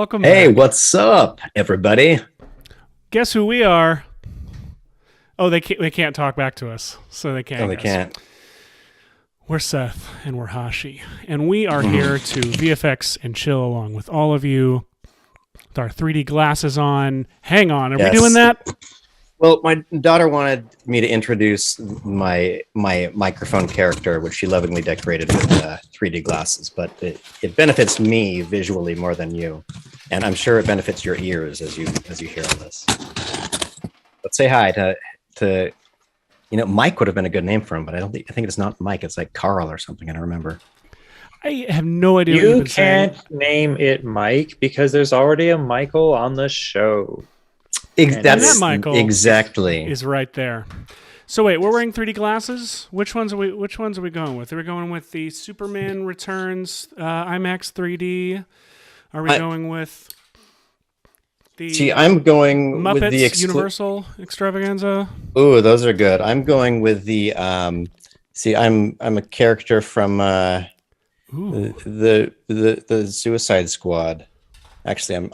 welcome Hey, back. what's up, everybody? Guess who we are? Oh, they can't talk back to us, so they can't. No, they can't. We're Seth, and we're Hashi, and we are here to VFX and chill along with all of you with our 3D glasses on. Hang on, are we doing that? Well, my daughter wanted me to introduce my microphone character, which she lovingly decorated with 3D glasses, but it benefits me visually more than you, and I'm sure it benefits your ears as you hear all this. But say hi to Mike would have been a good name for him, but I think it's not Mike. It's like Carl or something. I don't remember. I have no idea. What you can't name it Mike because there's already a Michael on the show. That Michael exactly is right there. So wait, we're wearing 3D glasses. Which ones are we going with? Are we going with the Superman Returns IMAX 3D? Are we going with the? See, I'm going Muppets with the Universal Extravaganza. Ooh, those are good. I'm going with the. See, I'm a character from the Suicide Squad. Actually,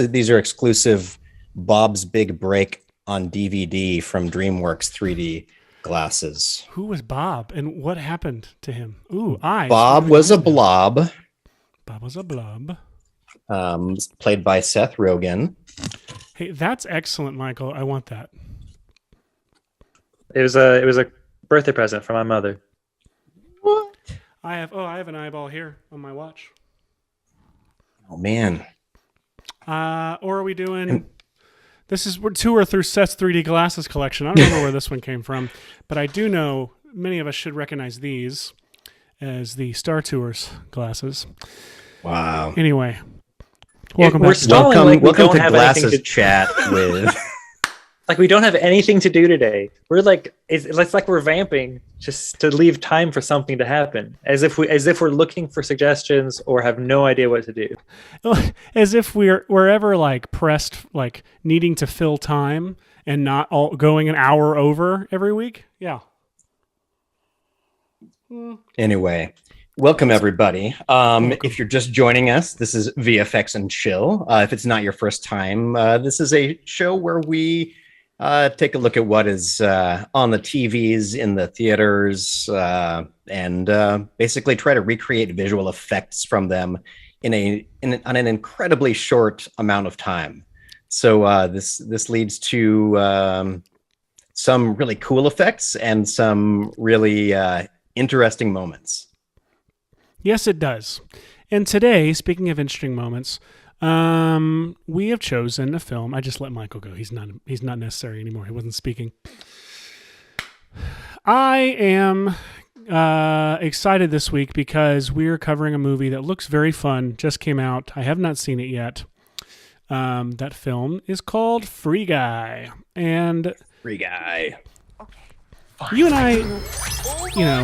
these are exclusive Bob's Big Break on DVD from DreamWorks 3D glasses. Who was Bob, and what happened to him? Ooh, eyes. Bob was a blob. Bob was a blob. Played by Seth Rogen. Hey, that's excellent, Michael. I want that. It was a birthday present from my mother. What? I have an eyeball here on my watch. Oh man. Or are we doing? We're tour through Seth's 3D glasses collection. I don't remember where this one came from, but I do know many of us should recognize these as the Star Tours glasses. Wow. Anyway, welcome back. Welcome to Glasses Chat with. Like we don't have anything to do today. We're like it's like we're vamping just to leave time for something to happen, as if we're looking for suggestions or have no idea what to do. As if we're ever like pressed, like needing to fill time and not all going an hour over every week. Yeah. Anyway, welcome everybody. If you're just joining us, this is VFX and Chill. If it's not your first time, this is a show where we take a look at what is on the TVs, in the theaters, and basically try to recreate visual effects from them on an incredibly short amount of time. So this leads to some really cool effects and some really interesting moments. Yes, it does. And today, speaking of interesting moments, we have chosen a film. I just let Michael go. He's not necessary anymore. He wasn't speaking. I am excited this week because we're covering a movie that looks very fun. Just came out. I have not seen it yet. That film is called Free Guy. And Free Guy. You and I,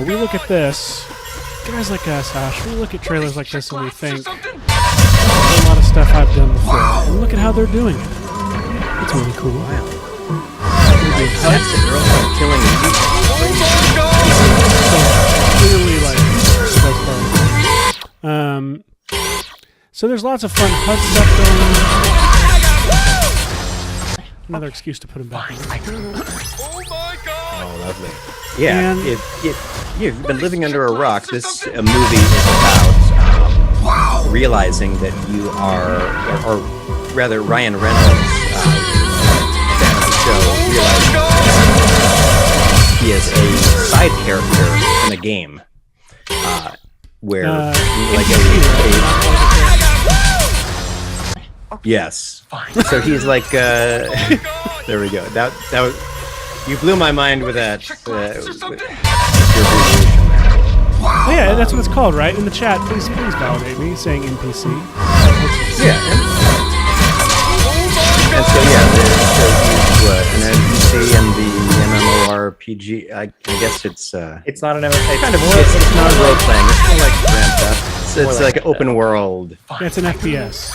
we look at this. Guys like us, Ash, we look at trailers like this and we think, a lot of stuff I've done before. And look at how they're doing it. It's really cool. Wow. That's the girl from killing clearly so there's lots of fun HUD stuff going on. Another excuse to put him back in. Oh my god! Oh, lovely. Yeah, and if you've been living under a rock, this movie is about realizing that you are, or rather Ryan Reynolds, fan of the show, realizing that he is a side character in a game where yes. So he's like there we go. That was, you blew my mind with that. Yeah, that's what it's called, right? In the chat, please validate me saying NPC. Yeah. And so an NPC and the MMORPG. I guess it's not an MMO. It's not role playing. It's more like Grand Theft. It's like an open world. Yeah, it's an FPS.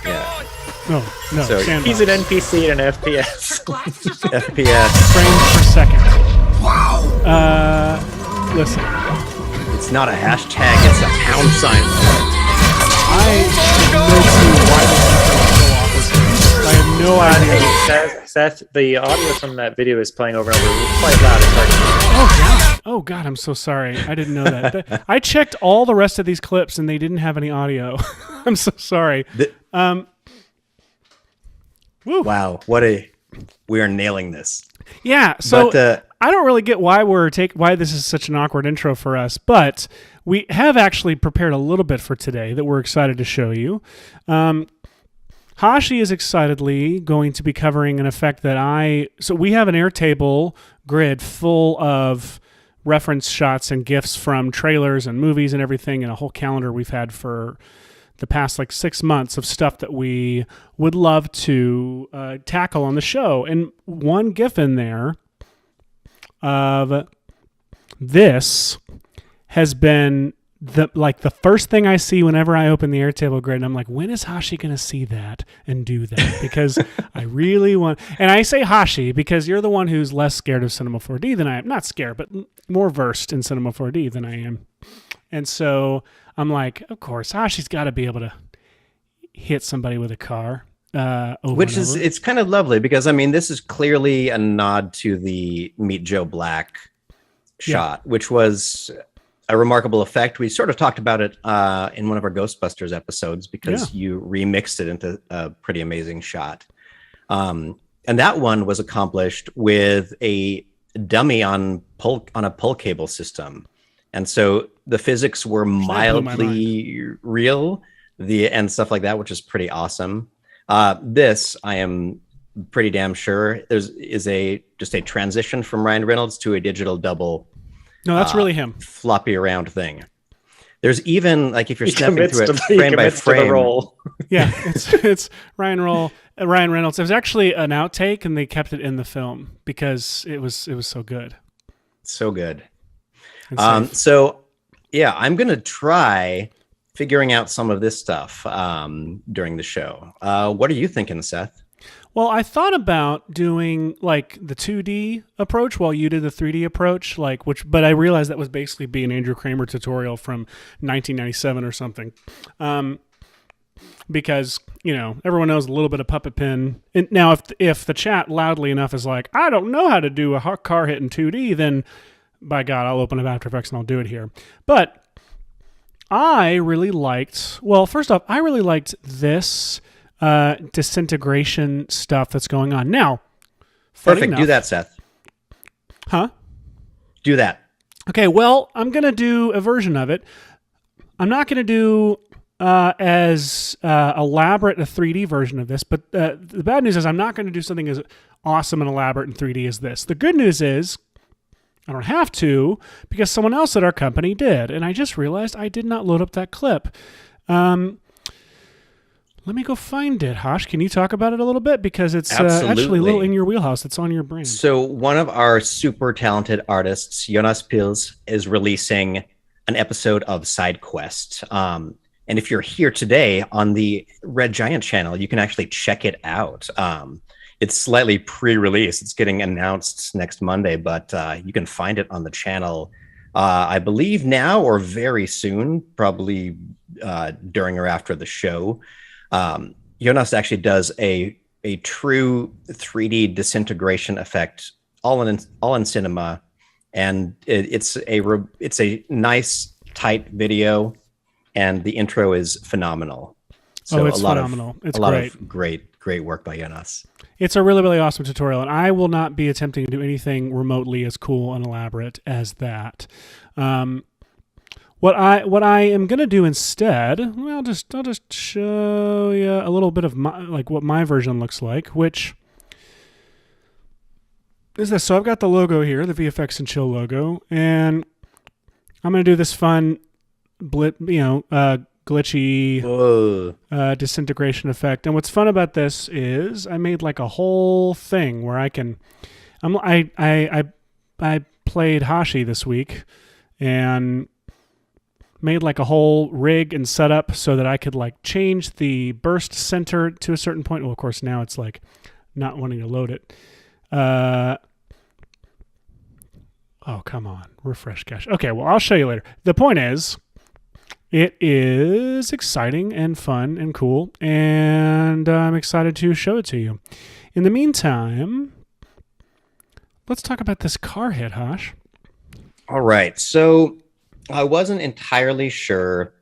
Yeah. No. So he's an NPC in an FPS. FPS. Frames per second. Listen. It's not a hashtag, it's a pound sign. I have no clue why no idea. Hey, Seth, the audio from that video is playing over and over. It's quite loud. It's hard to hear. Oh God, I'm so sorry. I didn't know that. I checked all the rest of these clips and they didn't have any audio. I'm so sorry. Woo. Wow, we are nailing this. Yeah, so But, I don't really get why why this is such an awkward intro for us, but we have actually prepared a little bit for today that we're excited to show you. Hashi is excitedly going to be covering an effect that so we have an Airtable grid full of reference shots and GIFs from trailers and movies and everything, and a whole calendar we've had for the past 6 months of stuff that we would love to tackle on the show. And one GIF in there of this has been the first thing I see whenever I open the Airtable grid. And I'm like, when is Hashi going to see that and do that? Because I really want, and I say Hashi because you're the one who's less scared of Cinema 4D than I am. Not scared, but more versed in Cinema 4D than I am. And so I'm like, of course, Hashi's got to be able to hit somebody with a car. Which is, it's kind of lovely because, I mean, this is clearly a nod to the Meet Joe Black shot, which was a remarkable effect. We sort of talked about it in one of our Ghostbusters episodes because you remixed it into a pretty amazing shot. And that one was accomplished with a dummy on a pull cable system. And so the physics were mildly real, and stuff like that, which is pretty awesome. This, I am pretty damn sure, is just a transition from Ryan Reynolds to a digital double. No, that's really him. Floppy around thing. There's even, if you're stepping through it frame by frame. Role. Yeah, it's Ryan Reynolds. It was actually an outtake, and they kept it in the film because it was so good. So good. So yeah, I'm gonna try figuring out some of this stuff during the show. What are you thinking, Seth? Well, I thought about doing the 2D approach while you did the 3D approach, but I realized that was basically be an Andrew Kramer tutorial from 1997 or something. Because, everyone knows a little bit of puppet pin. And now, if the chat loudly enough is like, I don't know how to do a car hit in 2D, then by God, I'll open up After Effects and I'll do it here. But I really liked this disintegration stuff that's going on now. Perfect. Do that, Seth. Huh? Do that. Okay. Well, I'm gonna do a version of it. I'm not gonna do as elaborate a 3D version of this, but the bad news is I'm not going to do something as awesome and elaborate in 3D as this. The good news is I don't have to because someone else at our company did, and I just realized I did not load up that clip. Let me go find it. Hash, can you talk about it a little bit? Because it's actually a little in your wheelhouse. It's on your brain. So one of our super talented artists, Jonas Pils, is releasing an episode of Side Quest. And if you're here today on the Red Giant channel, you can actually check it out. It's slightly pre-release. It's getting announced next Monday, but you can find it on the channel, I believe now or very soon, probably during or after the show. Jonas actually does a true 3D disintegration effect, all in cinema, and it's a nice tight video, and the intro is phenomenal. So it's phenomenal. It's great. Of great work by Jonas. It's a really, really awesome tutorial, and I will not be attempting to do anything remotely as cool and elaborate as that. What I am going to do instead, I'll just show you a little bit of what my version looks like, which is this. So I've got the logo here, the VFX and Chill logo, and I'm going to do this fun glitchy disintegration effect. And what's fun about this is I made a whole thing where I played Hashi this week and made a whole rig and setup so that I could change the burst center to a certain point. Well, of course, now it's not wanting to load it. Oh, come on. Refresh cache. Okay, well, I'll show you later. The point is, It is exciting and fun and cool, and I'm excited to show it to you. In the meantime, let's talk about this car hit, Hosh. All right. So I wasn't entirely sure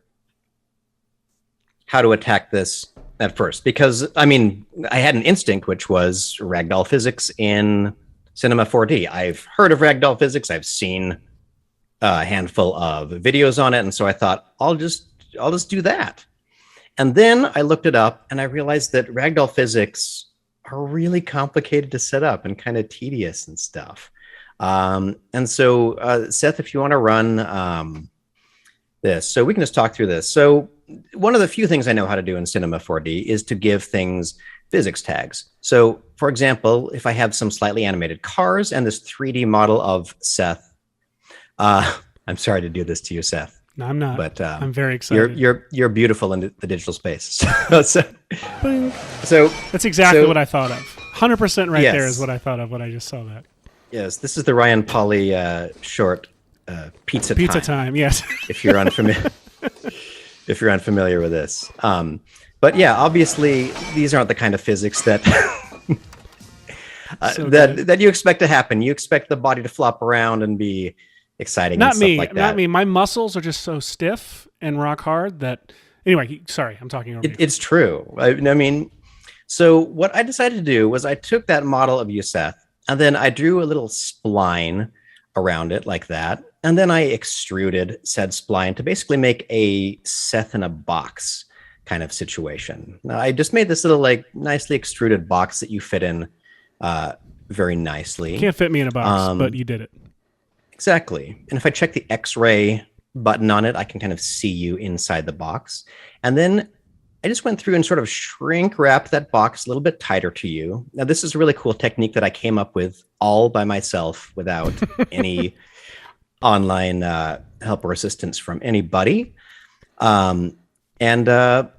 how to attack this at first because, I mean, I had an instinct, which was ragdoll physics in Cinema 4D. I've heard of ragdoll physics. I've seen a handful of videos on it. And so I thought, I'll just do that. And then I looked it up and I realized that ragdoll physics are really complicated to set up and kind of tedious and stuff. And so, Seth, if you want to run this, so we can just talk through this. So one of the few things I know how to do in Cinema 4D is to give things physics tags. So, for example, if I have some slightly animated cars and this 3D model of Seth, I'm sorry to do this to you, Seth. No, I'm not. But I'm very excited. You're beautiful in the digital space. so that's exactly what I thought of. 100% right yes. there is what I thought of when I just saw that. Yes, this is the Ryan Pauly short pizza time. Yes. if you're unfamiliar with this, but yeah, obviously these aren't the kind of physics that that you expect to happen. You expect the body to flop around and be exciting. Not and stuff me. like that. Not me. My muscles are just so stiff and rock hard that. Anyway, sorry, I'm talking over you. It's true. I mean, so what I decided to do was I took that model of you, Seth, and then I drew a little spline around it like that. And then I extruded said spline to basically make a Seth in a box kind of situation. Now, I just made this little like nicely extruded box that you fit in very nicely. Can't fit me in a box, but you did it. Exactly. And if I check the X-ray button on it, I can kind of see you inside the box. And then I just went through and sort of shrink wrapped that box a little bit tighter to you. Now, this is a really cool technique that I came up with all by myself without any online help or assistance from anybody.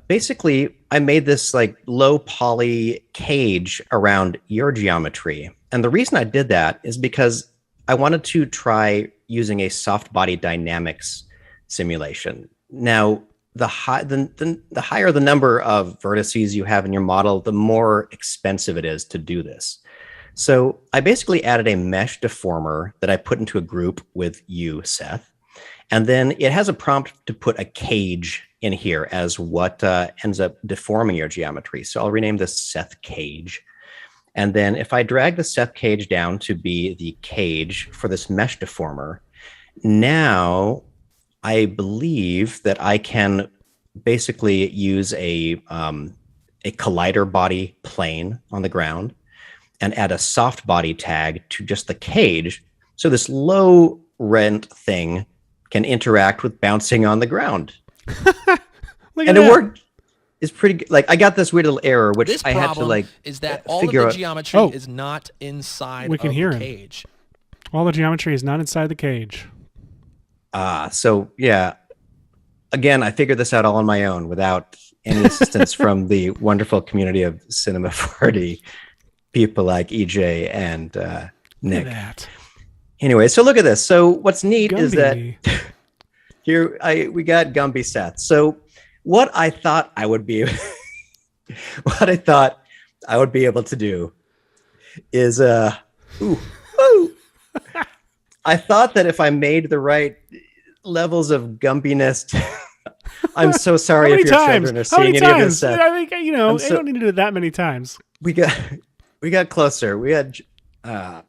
Basically, I made this like low poly cage around your geometry. And the reason I did that is because I wanted to try using a soft body dynamics simulation. Now, the higher the number of vertices you have in your model, the more expensive it is to do this. So I basically added a mesh deformer that I put into a group with you, Seth. And then it has a prompt to put a cage in here as what ends up deforming your geometry. So I'll rename this Seth cage. And then if I drag the Seth cage down to be the cage for this mesh deformer, now I believe that I can basically use a collider body plane on the ground and add a soft body tag to just the cage. So this low rent thing can interact with bouncing on the ground. And it worked. It's pretty good. Like I got this weird little error, which this I had to like is that all of the geometry is not inside we can of hear the him. cage. All the geometry is not inside the cage. So yeah, again, I figured this out all on my own without any assistance from the wonderful community of Cinema 4D people like EJ and Nick. Look at that. Anyway, so look at this. So what's neat is that Gumby. here we got Gumby Seth. So what I thought I would be able to do is I thought that if I made the right levels of Gumbiness, I'm so sorry if your children are seeing any of this stuff. I think you don't need to do it that many times. We got closer. We had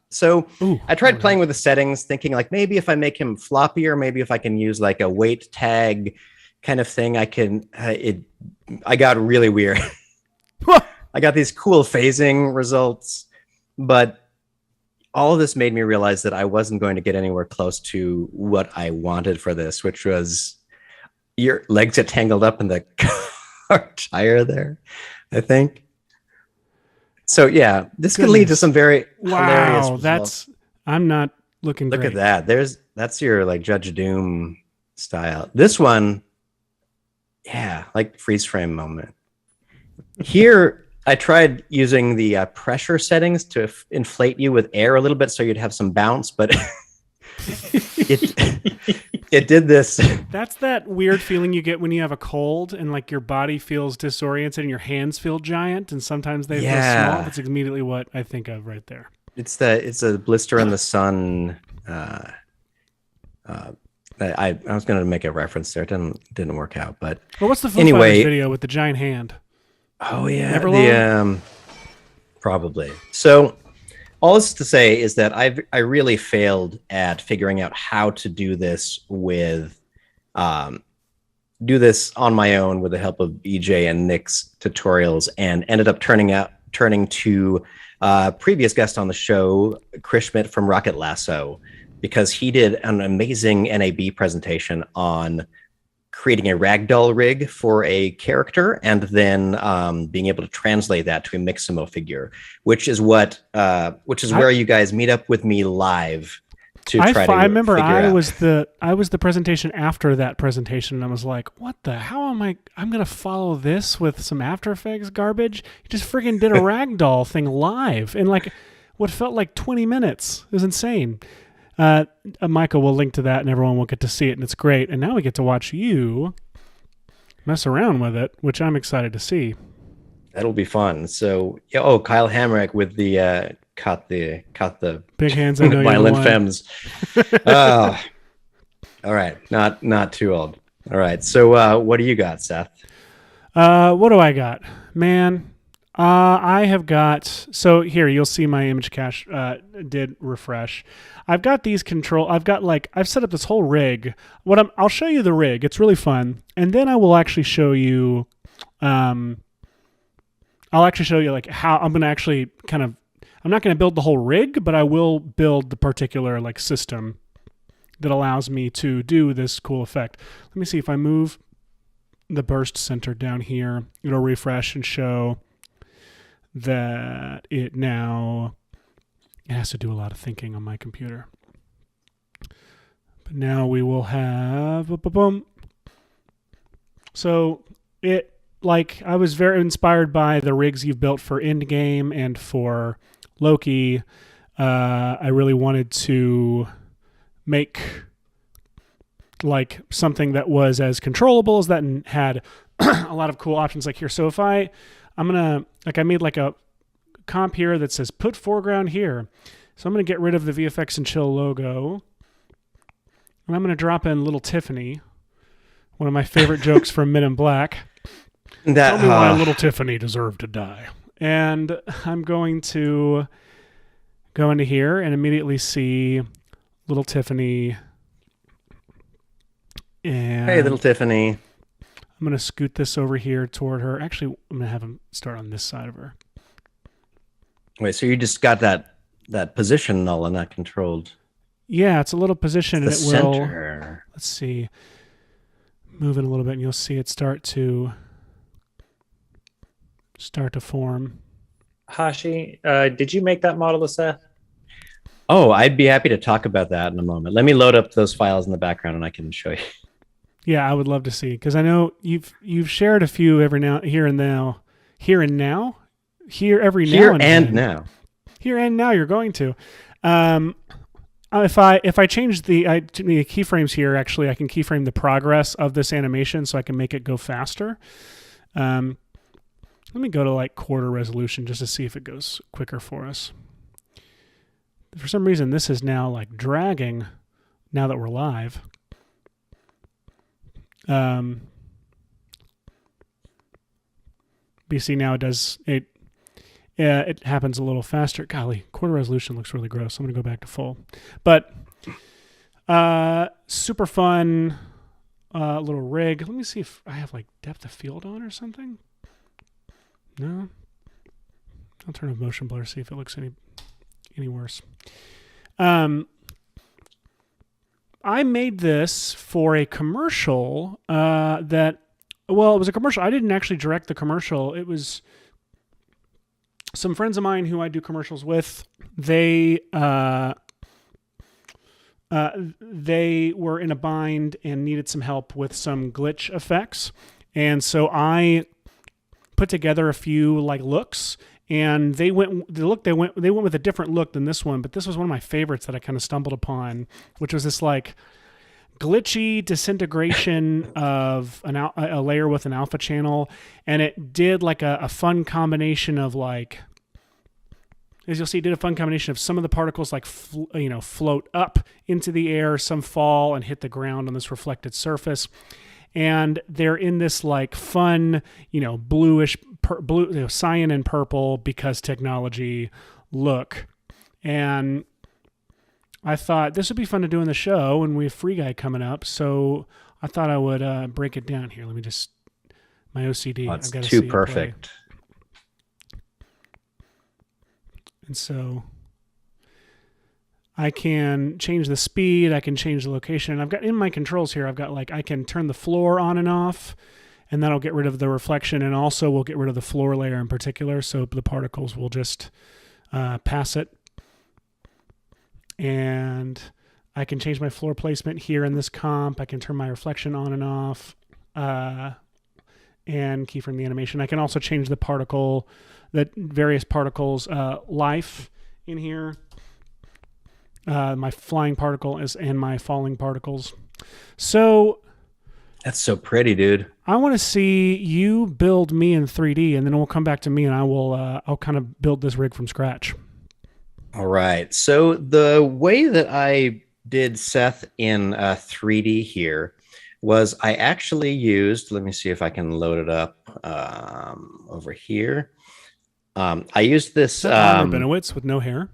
so I tried playing with the settings, thinking like maybe if I make him floppier, maybe if I can use like a weight tag kind of thing, I can. I got really weird. I got these cool phasing results, but all of this made me realize that I wasn't going to get anywhere close to what I wanted for this, which was your legs get tangled up in the car tire there, I think. So yeah, this can lead to some very hilarious results. I'm not looking Look great. at that. That's your like Judge Doom style. This one, yeah, like freeze frame moment. Here, I tried using the pressure settings to inflate you with air a little bit so you'd have some bounce, but it did this. That's that weird feeling you get when you have a cold and like your body feels disoriented and your hands feel giant and sometimes they feel small. That's immediately what I think of right there. It's a blister in the sun. I was going to make a reference there. It didn't work out. But well, what's the Foo Fighters video with the giant hand? Oh yeah, probably. So all this to say is that I really failed at figuring out how to do this with do this on my own with the help of EJ and Nick's tutorials, and ended up turning to previous guest on the show, Chris Schmidt from Rocket Lasso, because he did an amazing NAB presentation on creating a ragdoll rig for a character and then being able to translate that to a Mixamo figure, which is where you guys meet up with me live to try to. I remember I was the presentation after that presentation, and I was like, "What the? How am I? I'm gonna follow this with some After Effects garbage." He just friggin' did a ragdoll thing live in like what felt like 20 minutes. It was insane. Michael will link to that and everyone will get to see it, and it's great. And now we get to watch you mess around with it, which I'm excited to see. That'll be fun. So, Kyle Hamrick with the caught the big hands on violent femmes. All right, not too old. All right, so what do you got, Seth? What do I got, man? I have got, so here you'll see my image cache did refresh. I've got these I've set up this whole rig. I'll show you the rig. It's really fun, and then I will actually show you. I'll actually show you like how I'm gonna actually I'm not gonna build the whole rig, but I will build the particular like system that allows me to do this cool effect. Let me see if I move the burst center down here. It'll refresh and show that it has to do a lot of thinking on my computer. But now we will have so I was very inspired by the rigs you've built for Endgame and for Loki. I really wanted to make like something that was as controllable as that and had a lot of cool options like here. So if I made like a comp here that says put foreground here. So I'm going to get rid of the VFX and Chill logo. And I'm going to drop in Little Tiffany, one of my favorite jokes from Men in Black. Tell me why Little Tiffany deserved to die. And I'm going to go into here and immediately see Little Tiffany. And hey, Little Tiffany. I'm going to scoot this over here toward her. Actually, I'm going to have him start on this side of her. Wait, so you just got that position null and not controlled? Yeah, it's a little position, and it will. Center. Let's see. Move it a little bit, and you'll see it start to form. Hashi, did you make that model of Seth? Oh, I'd be happy to talk about that in a moment. Let me load up those files in the background, and I can show you. Yeah, I would love to see, because I know you've shared a few every now here and now. Here and now you're going to. If I change the keyframes here, actually, I can keyframe the progress of this animation so I can make it go faster. Let me go to like quarter resolution just to see if it goes quicker for us. For some reason, this is now like dragging now that we're live. But you see now it happens a little faster. Golly, quarter resolution looks really gross. I'm going to go back to full. But super fun little rig. Let me see if I have like depth of field on or something. No? I'll turn off motion blur, see if it looks any worse. I made this for a commercial it was a commercial. I didn't actually direct the commercial. It was some friends of mine who I do commercials with. They were in a bind and needed some help with some glitch effects. And so I put together a few like looks and they went with a different look than this one, but this was one of my favorites that I kind of stumbled upon, which was this like glitchy disintegration of a layer with an alpha channel, and it did like a fun combination of like, as you'll see, it did a fun combination of some of the particles like float up into the air, some fall and hit the ground on this reflected surface, and they're in this like fun, bluish, blue, cyan and purple because technology look. And I thought this would be fun to do in the show, and we have Free Guy coming up, so I thought I would break it down here. Let me just, my OCD. That's I've got to too see it perfect. play. And so I can change the speed, I can change the location. I've got in my controls here, I've got like, I can turn the floor on and off, and that'll get rid of the reflection, and also we'll get rid of the floor layer in particular, so the particles will just pass it. And I can change my floor placement here in this comp. I can turn my reflection on and off, and keyframe the animation. I can also change the various particles life in here. My flying particle and my falling particles. So That's so pretty, dude. I want to see you build me in 3D, and then we'll come back to me, and I'll kind of build this rig from scratch. All right. So the way that I did Seth in 3D here was I actually used, let me see if I can load it up over here. I used this. Benowitz with no hair.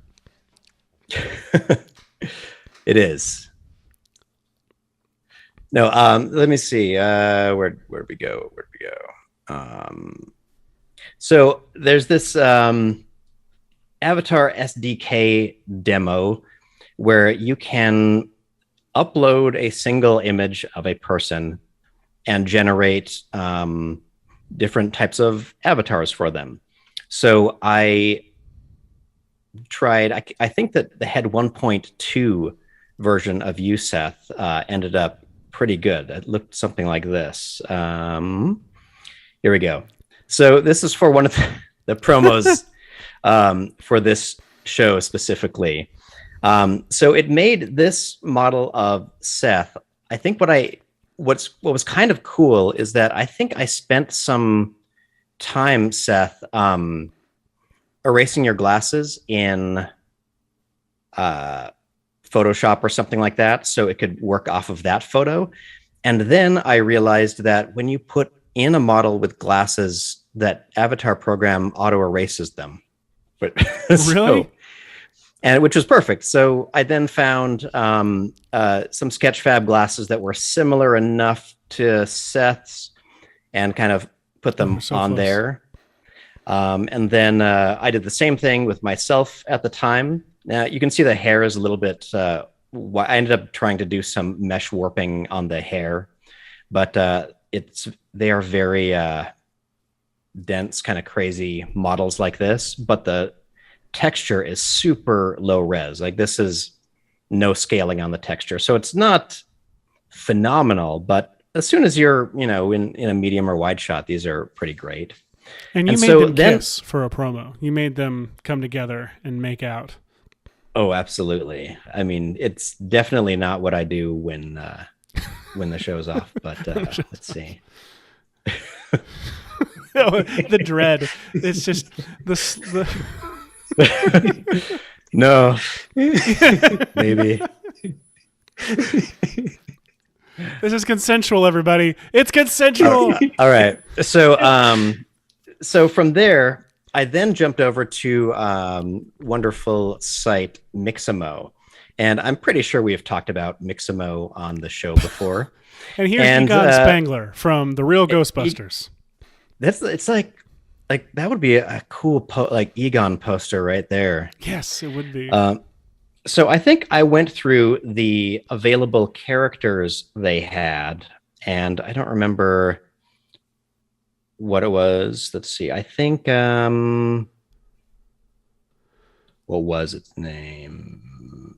It is. No, let me see. Where'd we go? So there's this Avatar SDK demo where you can upload a single image of a person and generate different types of avatars for them. So I tried, I think that the head 1.2 version of you, Seth, ended up pretty good. It looked something like this. Here we go. So this is for one of the promos for this show specifically. So it made this model of Seth. I think what was kind of cool is that I think I spent some time, Seth, erasing your glasses in Photoshop or something like that, so it could work off of that photo. And then I realized that when you put in a model with glasses, that Avatar program auto erases them. But Really? And which was perfect. So I then found some Sketchfab glasses that were similar enough to Seth's and kind of put them on close. there. And then I did the same thing with myself at the time. Now you can see the hair is a little bit, I ended up trying to do some mesh warping on the hair, but they are very dense, kind of crazy models like this, but the texture is super low res. Like this is no scaling on the texture. So it's not phenomenal, but as soon as you're, in a medium or wide shot, these are pretty great. And you made them kiss for a promo. You made them come together and make out. Oh, absolutely. I mean, it's definitely not what I do when the show's off, but let's see. The dread. It's just the No, maybe. This is consensual, everybody. It's consensual. All right. So from there, I then jumped over to wonderful site Mixamo, and I'm pretty sure we have talked about Mixamo on the show before. And here's Egon Spangler from the Real Ghostbusters. It's like that would be a cool Egon poster right there. Yes, it would be. So I think I went through the available characters they had, and I don't remember what it was. Let's see. I think what was its name?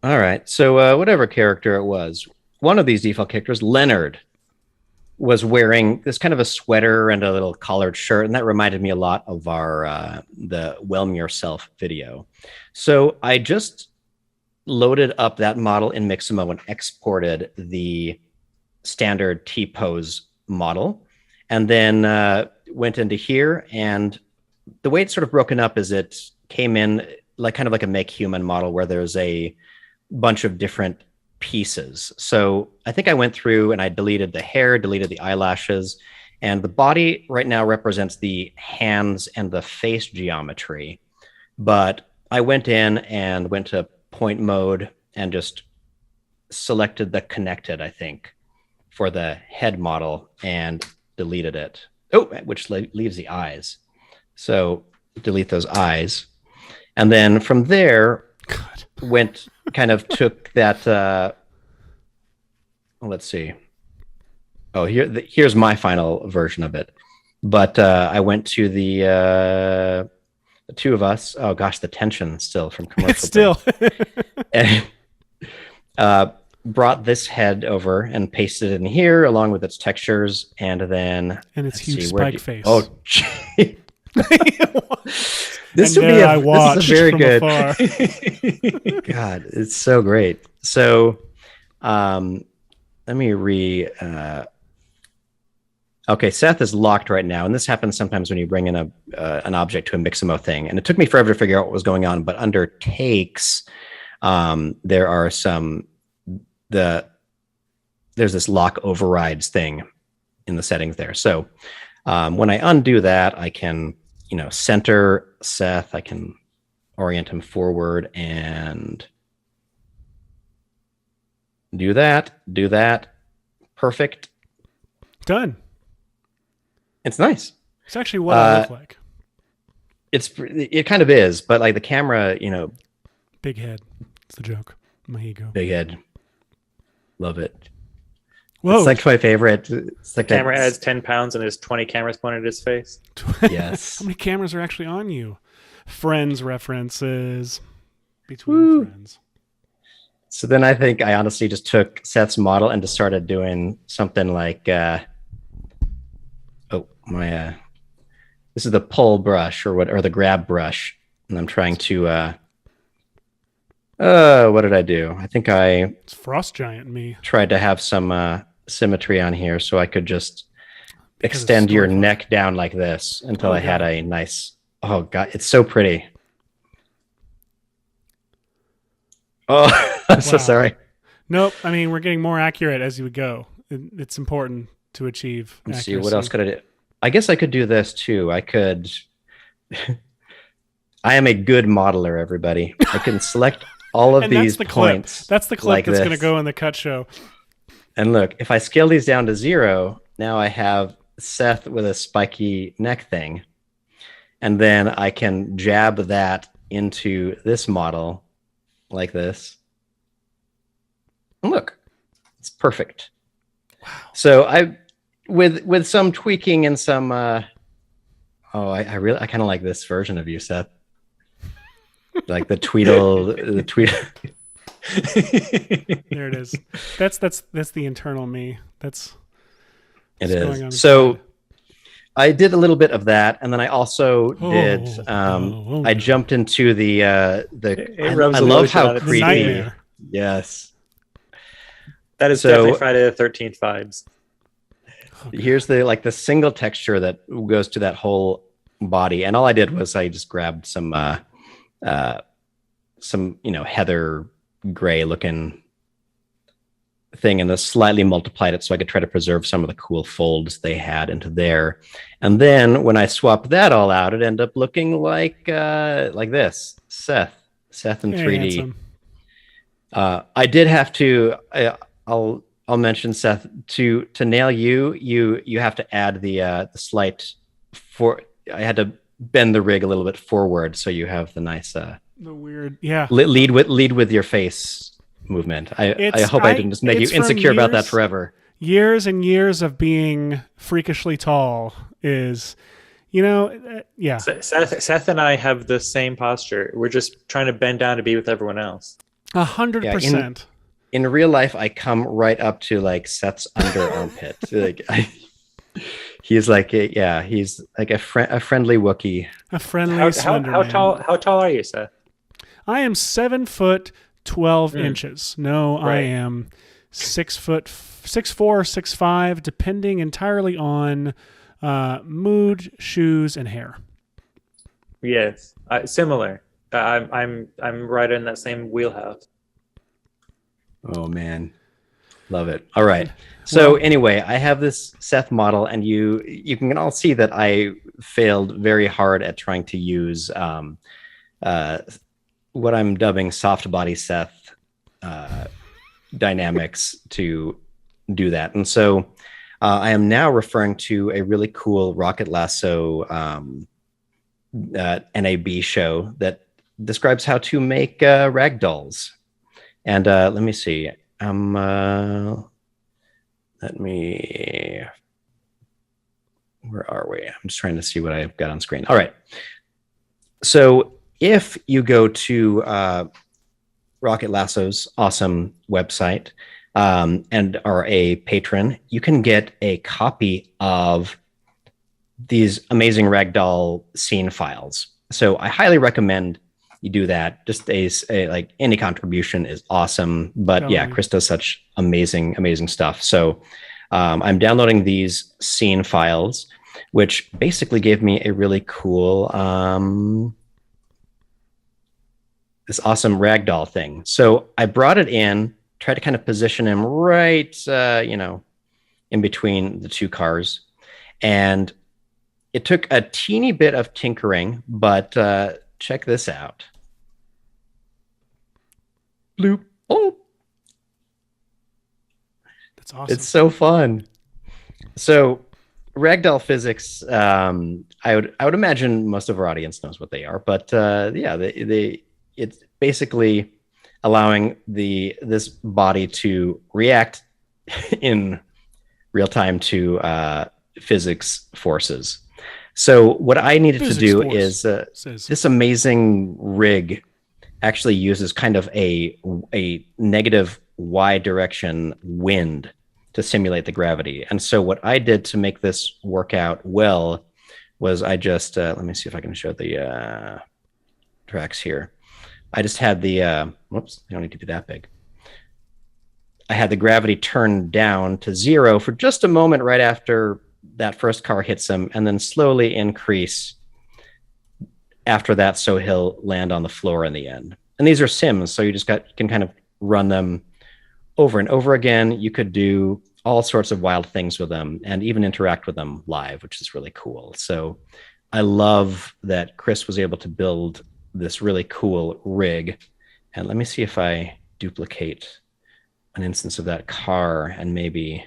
All right. So whatever character it was, one of these default characters, Leonard, was wearing this kind of a sweater and a little collared shirt, and that reminded me a lot of our the Whelm Yourself video. So I just loaded up that model in Mixamo and exported the standard T-pose model, and then went into here. And the way it's sort of broken up is it came in like kind of like a Make Human model where there's a bunch of different pieces. So I think I went through and I deleted the hair, deleted the eyelashes, and the body right now represents the hands and the face geometry. But I went in and went to point mode and just selected the connected, I think, for the head model and deleted it. Oh, which leaves the eyes. So delete those eyes. And then from there, took that, let's see. Oh, here's my final version of it. But I went to the two of us. Oh gosh, the tension still from commercial. Still. And brought this head over and pasted it in here along with its textures, and then its huge spike face. Oh, gee. This is very good. Afar. God, it's so great. So let me okay, Seth is locked right now, and this happens sometimes when you bring in an object to a Mixamo thing, and it took me forever to figure out what was going on. But under takes, there are there's this lock overrides thing in the settings there. So when I undo that, I can center Seth. I can orient him forward and do that. Perfect. Done. It's nice. It's actually what I look like. It kind of is, but like the camera, big head. It's the joke. My ego. Big head. Love it. Whoa. It's like my favorite. It's like camera adds 10 pounds and there's 20 cameras pointed at his face. Yes. How many cameras are actually on you? Friends references between friends. So then I think I honestly just took Seth's model and just started doing something like, this is the pull brush or the grab brush. And I'm trying to, what did I do? I think it's Frost Giant me. Tried to have some symmetry on here so I could just extend your neck down like this until I had a nice, oh God, it's so pretty. Oh, I'm so sorry. Nope. I mean, we're getting more accurate as you would go. It's important to achieve Let's accuracy. see, what else could I do? I guess I could do this too. I could, I am a good modeler, everybody. I can select all of these points. That's the clip like that's going to this. go in the cut show. And look, if I scale these down to 0, now I have Seth with a spiky neck thing. And then I can jab that into this model like this. And look, it's perfect. Wow. So I, with some tweaking and some, I kind of like this version of you, Seth. Like the Tweedle. There it is. That's the internal me. It is. So I did a little bit of that, and then I also did. I jumped into the. I love how creepy. Yes. That is definitely Friday the 13th vibes. Here's the single texture that goes to that whole body, and all I did was I just grabbed some heather gray looking thing and just slightly multiplied it so I could try to preserve some of the cool folds they had into there. And then when I swapped that all out, it ended up looking like this, Seth in 3D. I did have to. I'll mention, Seth, to nail you have to add the slight I had to bend the rig a little bit forward so you have the nice the weird lead with your face movement. I hope I didn't just make you insecure about that forever. Years and years of being freakishly tall is, Seth and I have the same posture. We're just trying to bend down to be with everyone else. 100%. in real life, I come right up to like Seth's under armpit. Like he's like he's like a friendly Wookiee. A friendly How slender man. tall are you, Seth? I am 7 foot 12 inches. No, I Right. am 6 foot 6'4", 6'5", depending entirely on mood, shoes, and hair. Yes, similar. I'm right in that same wheelhouse. Oh man, love it. All right. So Well- anyway, I have this Seth model, and you can all see that I failed very hard at trying to use what I'm dubbing soft body Seth dynamics to do that. And so I am now referring to a really cool Rocket Lasso NAB show that describes how to make ragdolls. And let me see. Where are we? I'm just trying to see what I've got on screen. All right. So if you go to Rocket Lasso's awesome website and are a patron, you can get a copy of these amazing ragdoll scene files. So I highly recommend you do that. Just a like any contribution is awesome, but yeah, Totally. Chris does such amazing stuff. So I'm downloading these scene files, which basically gave me a really cool this awesome ragdoll thing. So I brought it in, tried to kind of position him right, in between the two cars, and it took a teeny bit of tinkering, but check this out. Bloop. Oh, That's awesome. it's so fun. So ragdoll physics, I would imagine most of our audience knows what they are, but it's basically allowing this body to react in real time to physics forces. So what I needed Physics to do force, is says. this amazing rig actually uses kind of a negative Y direction wind to simulate the gravity. And so what I did to make this work out well was I just let me see if I can show the tracks here. I just had the whoops, you don't need to be that big. I had the gravity turned down to 0 for just a moment right after that first car hits him, and then slowly increase after that so he'll land on the floor in the end. And these are sims, so you can kind of run them over and over again. You could do all sorts of wild things with them and even interact with them live, which is really cool. So I love that Chris was able to build this really cool rig. And let me see if I duplicate an instance of that car and maybe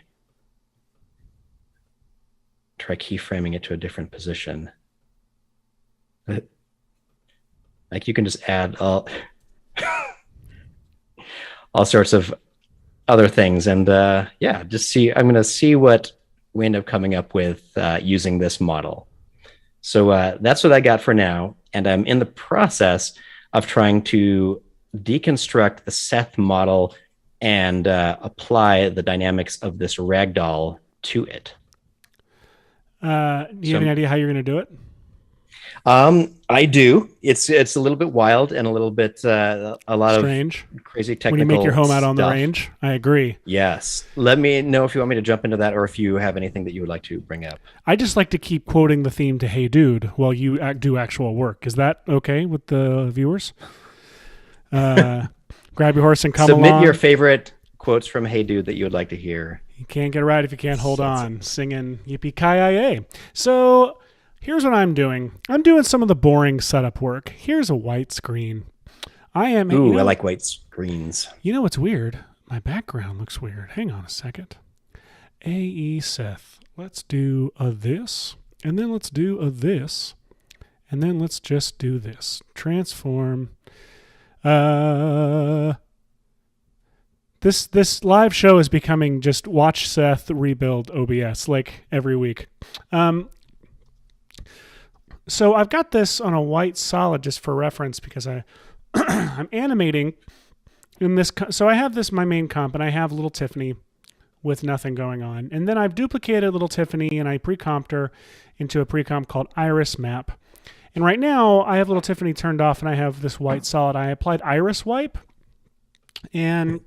try keyframing it to a different position. Like you can just add all sorts of other things, and just see. I'm going to see what we end up coming up with using this model. So that's what I got for now, and I'm in the process of trying to deconstruct the Seth model and apply the dynamics of this ragdoll to it. Do you have any idea how you're going to do it? I do. It's a little bit wild and a little bit a lot Strange. of crazy technical. When you make your home out on the stuff. range, I agree. Yes. Let me know if you want me to jump into that, or if you have anything that you would like to bring up. I just like to keep quoting the theme to "Hey Dude" while you do actual work. Is that okay with the viewers? Grab your horse and come Submit along. your favorite quotes from Hey Dude that you would like to hear. You can't get it right if you can't hold on. Singing Yippee-ki-yay. So here's what I'm doing. I'm doing some of the boring setup work. Here's a white screen. I like white screens. You know what's weird? My background looks weird. Hang on a second. A.E. Seth. Let's do a this, and then let's do a this, and then let's just do this. Transform. This live show is becoming just watch Seth rebuild OBS like every week. So I've got this on a white solid just for reference because I'm animating so I have my main comp, and I have little Tiffany with nothing going on. And then I've duplicated little Tiffany, and I pre-comped her into a pre-comp called Iris Map. And right now, I have little Tiffany turned off, and I have this white solid. I applied Iris Wipe, and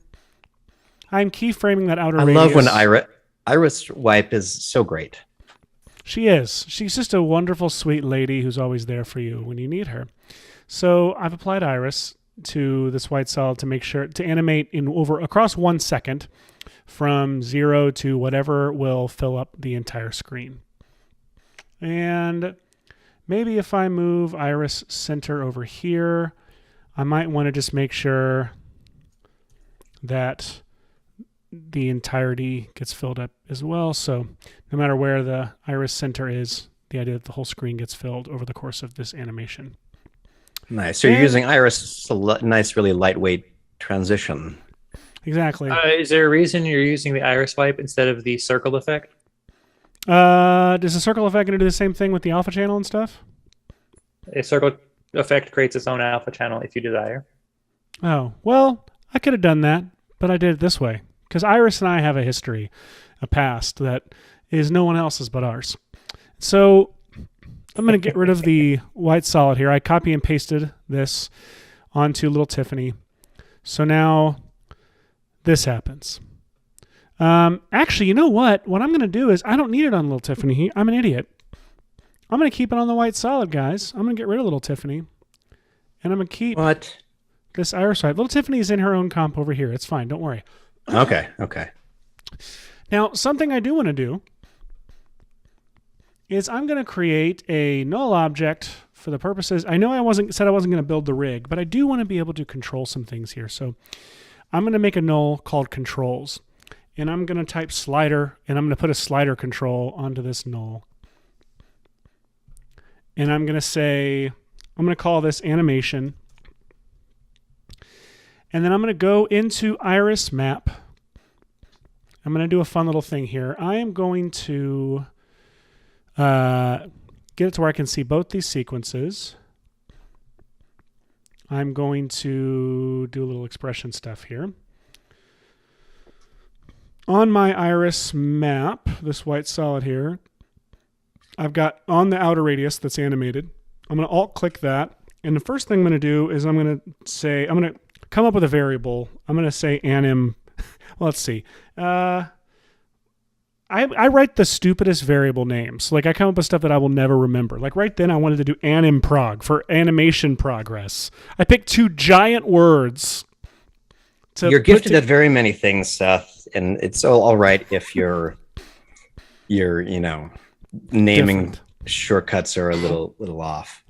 I'm keyframing that outer radius. I love when Iris Wipe is so great. She is. She's just a wonderful, sweet lady who's always there for you when you need her. So I've applied Iris to this white solid to make sure to animate across 1 second from 0 to whatever will fill up the entire screen. And maybe if I move Iris center over here, I might want to just make sure that the entirety gets filled up as well. So no matter where the Iris center is, the idea that the whole screen gets filled over the course of this animation. Nice. So you're using Iris, a nice, really lightweight transition. Exactly. Is there a reason you're using the Iris Wipe instead of the circle effect? Does the circle effect going to do the same thing with the alpha channel and stuff? A circle effect creates its own alpha channel if you desire. Oh, well, I could have done that, but I did it this way. Because Iris and I have a history, a past that is no one else's but ours. So I'm going to get rid of the white solid here. I copy and pasted this onto little Tiffany. So now this happens. Actually, you know what? What I'm going to do is I don't need it on little Tiffany. I'm an idiot. I'm going to keep it on the white solid, guys. I'm going to get rid of little Tiffany. And I'm going to keep this Iris Wipe. Little Tiffany is in her own comp over here. It's fine. Don't worry. Okay. Now, something I do want to do is I'm going to create a null object for the purposes. I know I said I wasn't going to build the rig, but I do want to be able to control some things here. So I'm going to make a null called controls, and I'm going to type slider, and I'm going to put a slider control onto this null. And I'm going to call this animation. And then I'm going to go into Iris Map. I'm going to do a fun little thing here. I am going to get it to where I can see both these sequences. I'm going to do a little expression stuff here. On my Iris Map, this white solid here, I've got on the outer radius that's animated. I'm going to alt-click that. And the first thing I'm going to do is I'm going to come up with a variable. I'm going to say anim. Well, let's see. I write the stupidest variable names. Like I come up with stuff that I will never remember. Like right then I wanted to do animprog for animation progress. I picked 2 giant words. You're gifted at very many things, Seth, and it's all right if you're naming different. Shortcuts are a little off.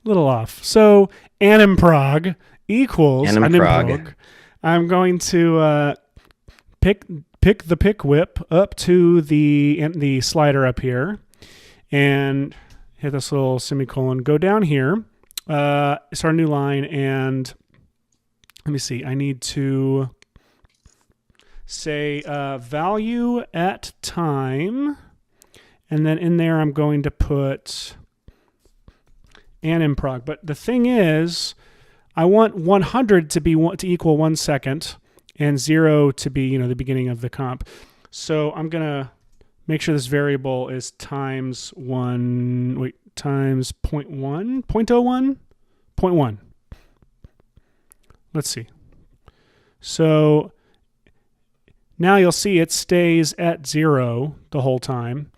So animprog equals animprog. I'm going to pick the pick whip up to the slider up here and hit this little semicolon. Go down here, start a new line, and let me see. I need to say value at time, and then in there I'm going to put animprog. But the thing is, I want 100 to equal 1 second, and 0 to be the beginning of the comp. So I'm gonna make sure this variable is times 0.1, 0.1. Let's see. So now you'll see it stays at 0 the whole time.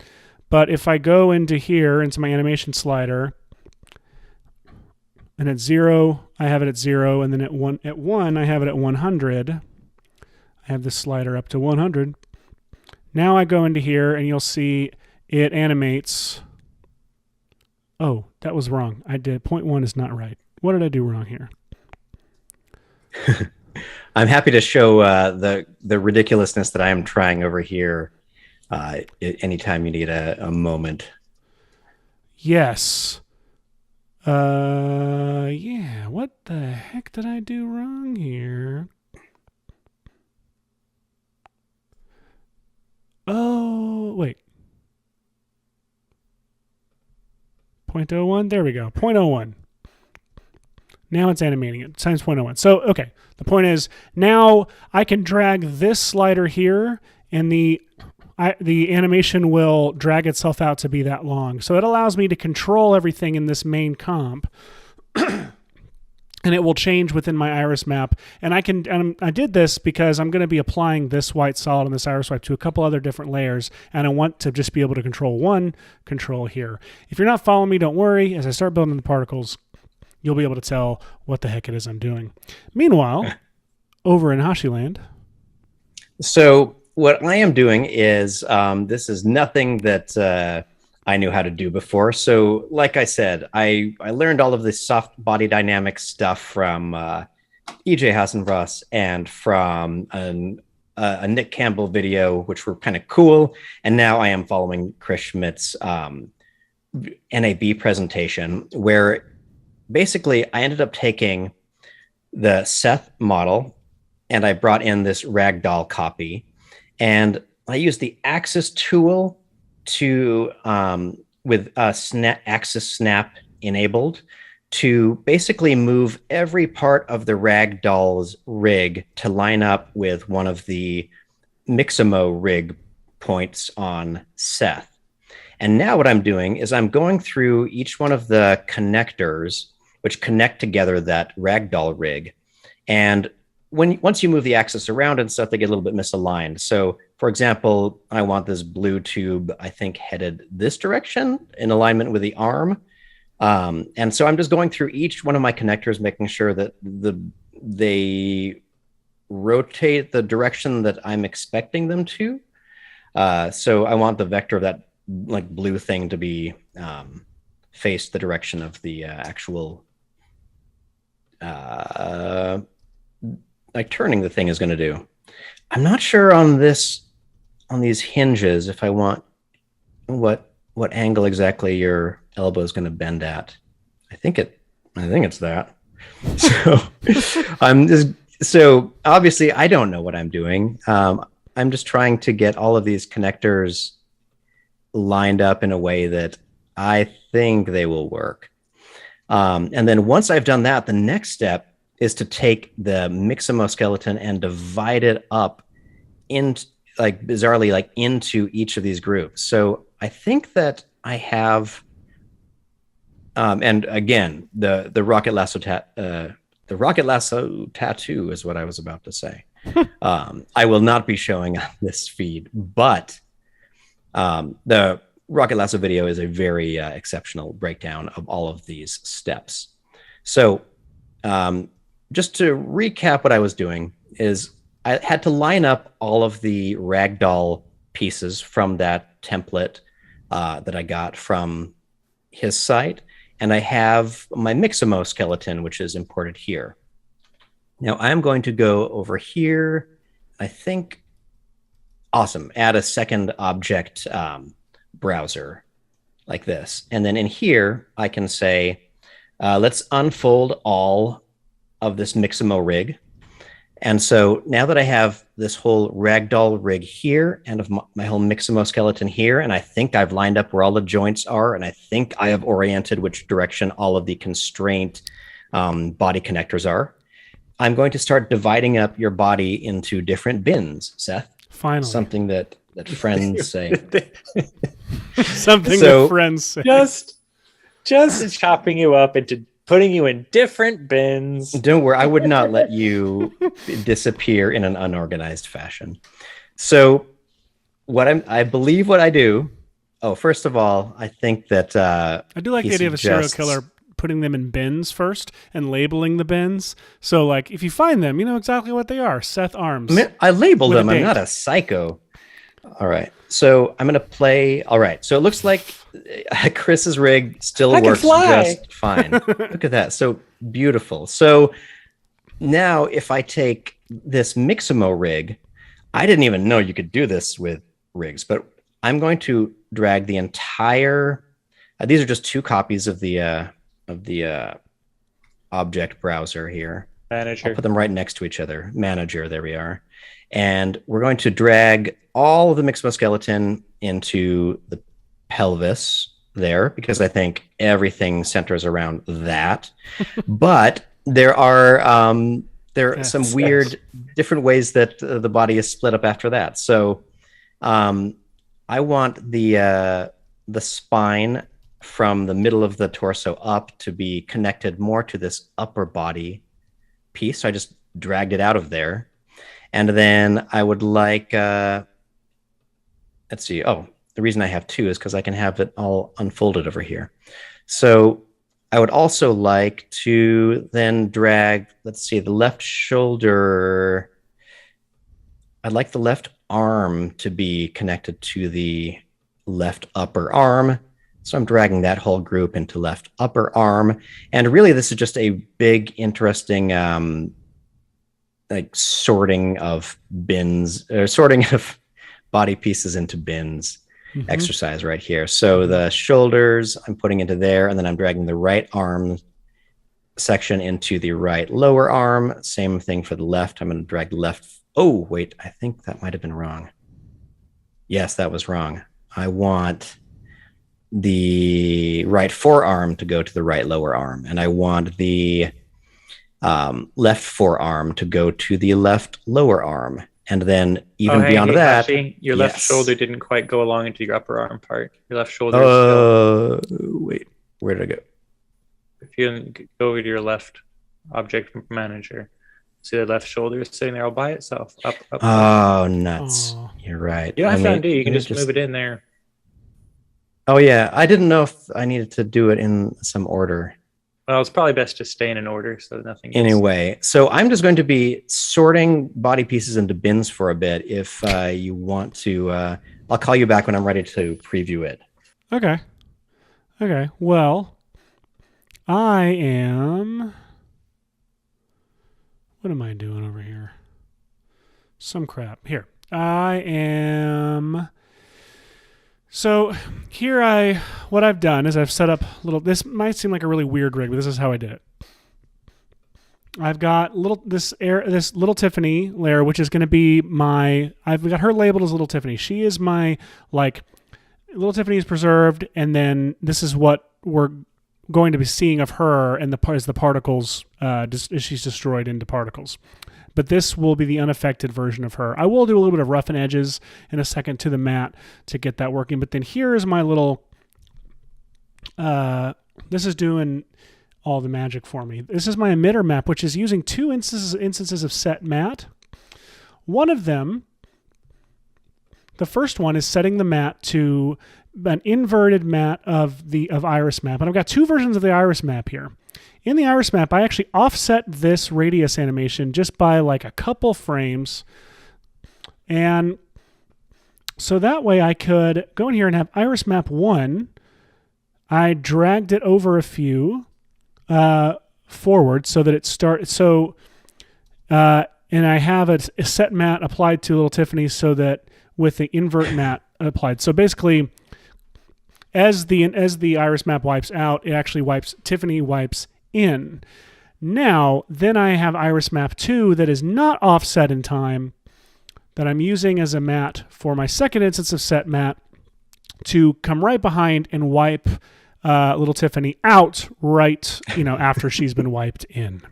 But if I go into here, into my animation slider, and at 0, I have it at 0, and then at 1, I have it at 100. I have this slider up to 100. Now I go into here, and you'll see it animates. Oh, that was wrong. I did 0.1 is not right. What did I do wrong here? I'm happy to show the ridiculousness that I am trying over here. Anytime you need a moment. Yes. Yeah. What the heck did I do wrong here? Oh, wait. 0.01. There we go. 0.01. Now it's animating it, times 0.01. So, okay, the point is now I can drag this slider here and the animation will drag itself out to be that long. So it allows me to control everything in this main comp. And it will change within my iris map. And I did this because I'm going to be applying this white solid and this iris wipe to a couple other different layers. And I want to just be able to control one control here. If you're not following me, don't worry. As I start building the particles, you'll be able to tell what the heck it is I'm doing. Meanwhile, over in Hashi land. So what I am doing is, this is nothing that I knew how to do before. So like I said, I learned all of this soft body dynamic stuff from E.J. Hassenross and from a Nick Campbell video, which were kind of cool. And now I am following Chris Schmidt's NAB presentation, where basically I ended up taking the Seth model and I brought in this ragdoll copy, and I used the axis tool to with axis snap enabled to basically move every part of the ragdoll's rig to line up with one of the Mixamo rig points on Seth. And now what I'm doing is I'm going through each one of the connectors which connect together that ragdoll rig. And once you move the axis around and stuff, they get a little bit misaligned. So for example, I want this blue tube, I think, headed this direction in alignment with the arm. And so I'm just going through each one of my connectors, making sure that they rotate the direction that I'm expecting them to. So I want the vector of that like blue thing to be face the direction of the actual like turning the thing is going to do. I'm not sure on these hinges if I want what angle exactly your elbow is going to bend at. I think it's that. So so obviously I don't know what I'm doing. I'm just trying to get all of these connectors lined up in a way that I think they will work. And then once I've done that, the next step is to take the Mixamo skeleton and divide it up into, like, bizarrely, like, into each of these groups. So I think that I have, and again, the Rocket Lasso tattoo is what I was about to say. I will not be showing on this feed, but the Rocket Lasso video is a very exceptional breakdown of all of these steps. So just to recap what I was doing is I had to line up all of the ragdoll pieces from that template that I got from his site. And I have my Mixamo skeleton, which is imported here. Now I'm going to go over here. I think, awesome, add a second object browser like this. And then in here, I can say, let's unfold all of this Mixamo rig. And so now that I have this whole ragdoll rig here and of my whole Mixamo skeleton here, and I think I've lined up where all the joints are, and I think I have oriented which direction all of the constraint body connectors are, I'm going to start dividing up your body into different bins, Seth. Finally. Something that friends say. Something that friends say. Just chopping you up into putting you in different bins. Don't worry, I would not let you disappear in an unorganized fashion. So I believe what I do. Oh, first of all, I think that I do like the idea of a serial killer putting them in bins first and labeling the bins. So like if you find them, you know exactly what they are. Seth Arms. I labeled them. I'm not a psycho. All right. So I'm going to play. All right. So it looks like Chris's rig still works just fine. Look at that. So beautiful. So now if I take this Mixamo rig, I didn't even know you could do this with rigs, but I'm going to drag the entire, these are just two copies of the object browser here. Manager. I'll put them right next to each other. Manager, there we are. And we're going to drag all of the Mixamo skeleton into the pelvis there, because I think everything centers around that. But there are some Yes. weird different ways that the body is split up after that. So I want the spine from the middle of the torso up to be connected more to this upper body piece. So I just dragged it out of there. And then I would like, let's see. Oh, the reason I have two is because I can have it all unfolded over here. So I would also like to then drag, let's see, the left shoulder. I'd like the left arm to be connected to the left upper arm. So I'm dragging that whole group into left upper arm. And really, this is just a big, interesting like sorting of bins, or sorting of body pieces into bins exercise right here. So the shoulders I'm putting into there, and then I'm dragging the right arm section into the right lower arm. Same thing for the left. I'm going to drag the left. Oh, wait, I think that might have been wrong. Yes, that was wrong. I want the right forearm to go to the right lower arm, and I want the left forearm to go to the left lower arm. And then even beyond that, Hashi, your left yes. shoulder didn't quite go along into your upper arm part. Your left shoulder is still, wait, where did I go? if you go over to your left object manager, see the left shoulder is sitting there all by itself. Up. Oh, nuts. Oh. You're right. You don't have to undo. You let can me just move it in there. Oh, yeah. I didn't know if I needed to do it in some order. Well, it's probably best to stay in an order so nothing gets... Anyway, so I'm just going to be sorting body pieces into bins for a bit. If you want to, I'll call you back when I'm ready to preview it. Okay. Well, I am... What am I doing over here? Some crap. Here. I am... So here what I've done is I've set up this might seem like a really weird rig, but this is how I did it. I've got this little Tiffany layer, which is going to be I've got her labeled as little Tiffany. She is my, little Tiffany is preserved, and then this is what we're going to be seeing of her and as the particles, as she's destroyed into particles. But this will be the unaffected version of her. I will do a little bit of rough and edges in a second to the matte to get that working. But then here is my little, this is doing all the magic for me. This is my emitter map, which is using two instances of set matte. One of them, the first one is setting the matte to an inverted matte of iris map. And I've got two versions of the iris map here. In the iris map, I actually offset this radius animation just by a couple frames. And so that way I could go in here and have iris map 1. I dragged it over a few forward so that it starts. So, and I have a set matte applied to little Tiffany so that with the invert matte applied. So basically, as the iris map wipes out, it actually Tiffany wipes in. Now, then I have iris map 2 that is not offset in time that I'm using as a matte for my second instance of set matte to come right behind and wipe little Tiffany out right, after she's been wiped in.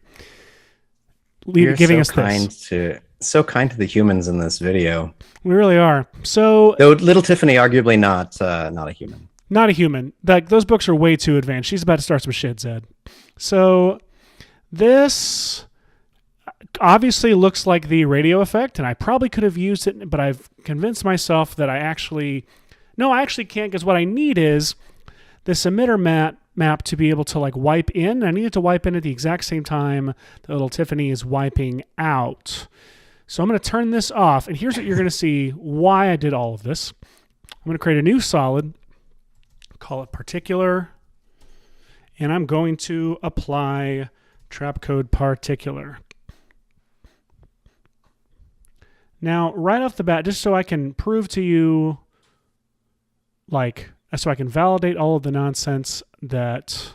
You're giving so us kind this. so kind to the humans in this video. We really are. So, though little Tiffany arguably not a human. Not a human. Those books are way too advanced. She's about to start some shit, Zed. So this obviously looks like the radio effect, and I probably could have used it, but I've convinced myself that I actually can't, because what I need is this emitter map to be able to wipe in. I need it to wipe in at the exact same time that little Tiffany is wiping out. So I'm going to turn this off, and here's what you're going to see why I did all of this. I'm going to create a new solid, call it particular, and I'm going to apply trap code particular. Now, right off the bat, just so I can prove to you, so I can validate all of the nonsense that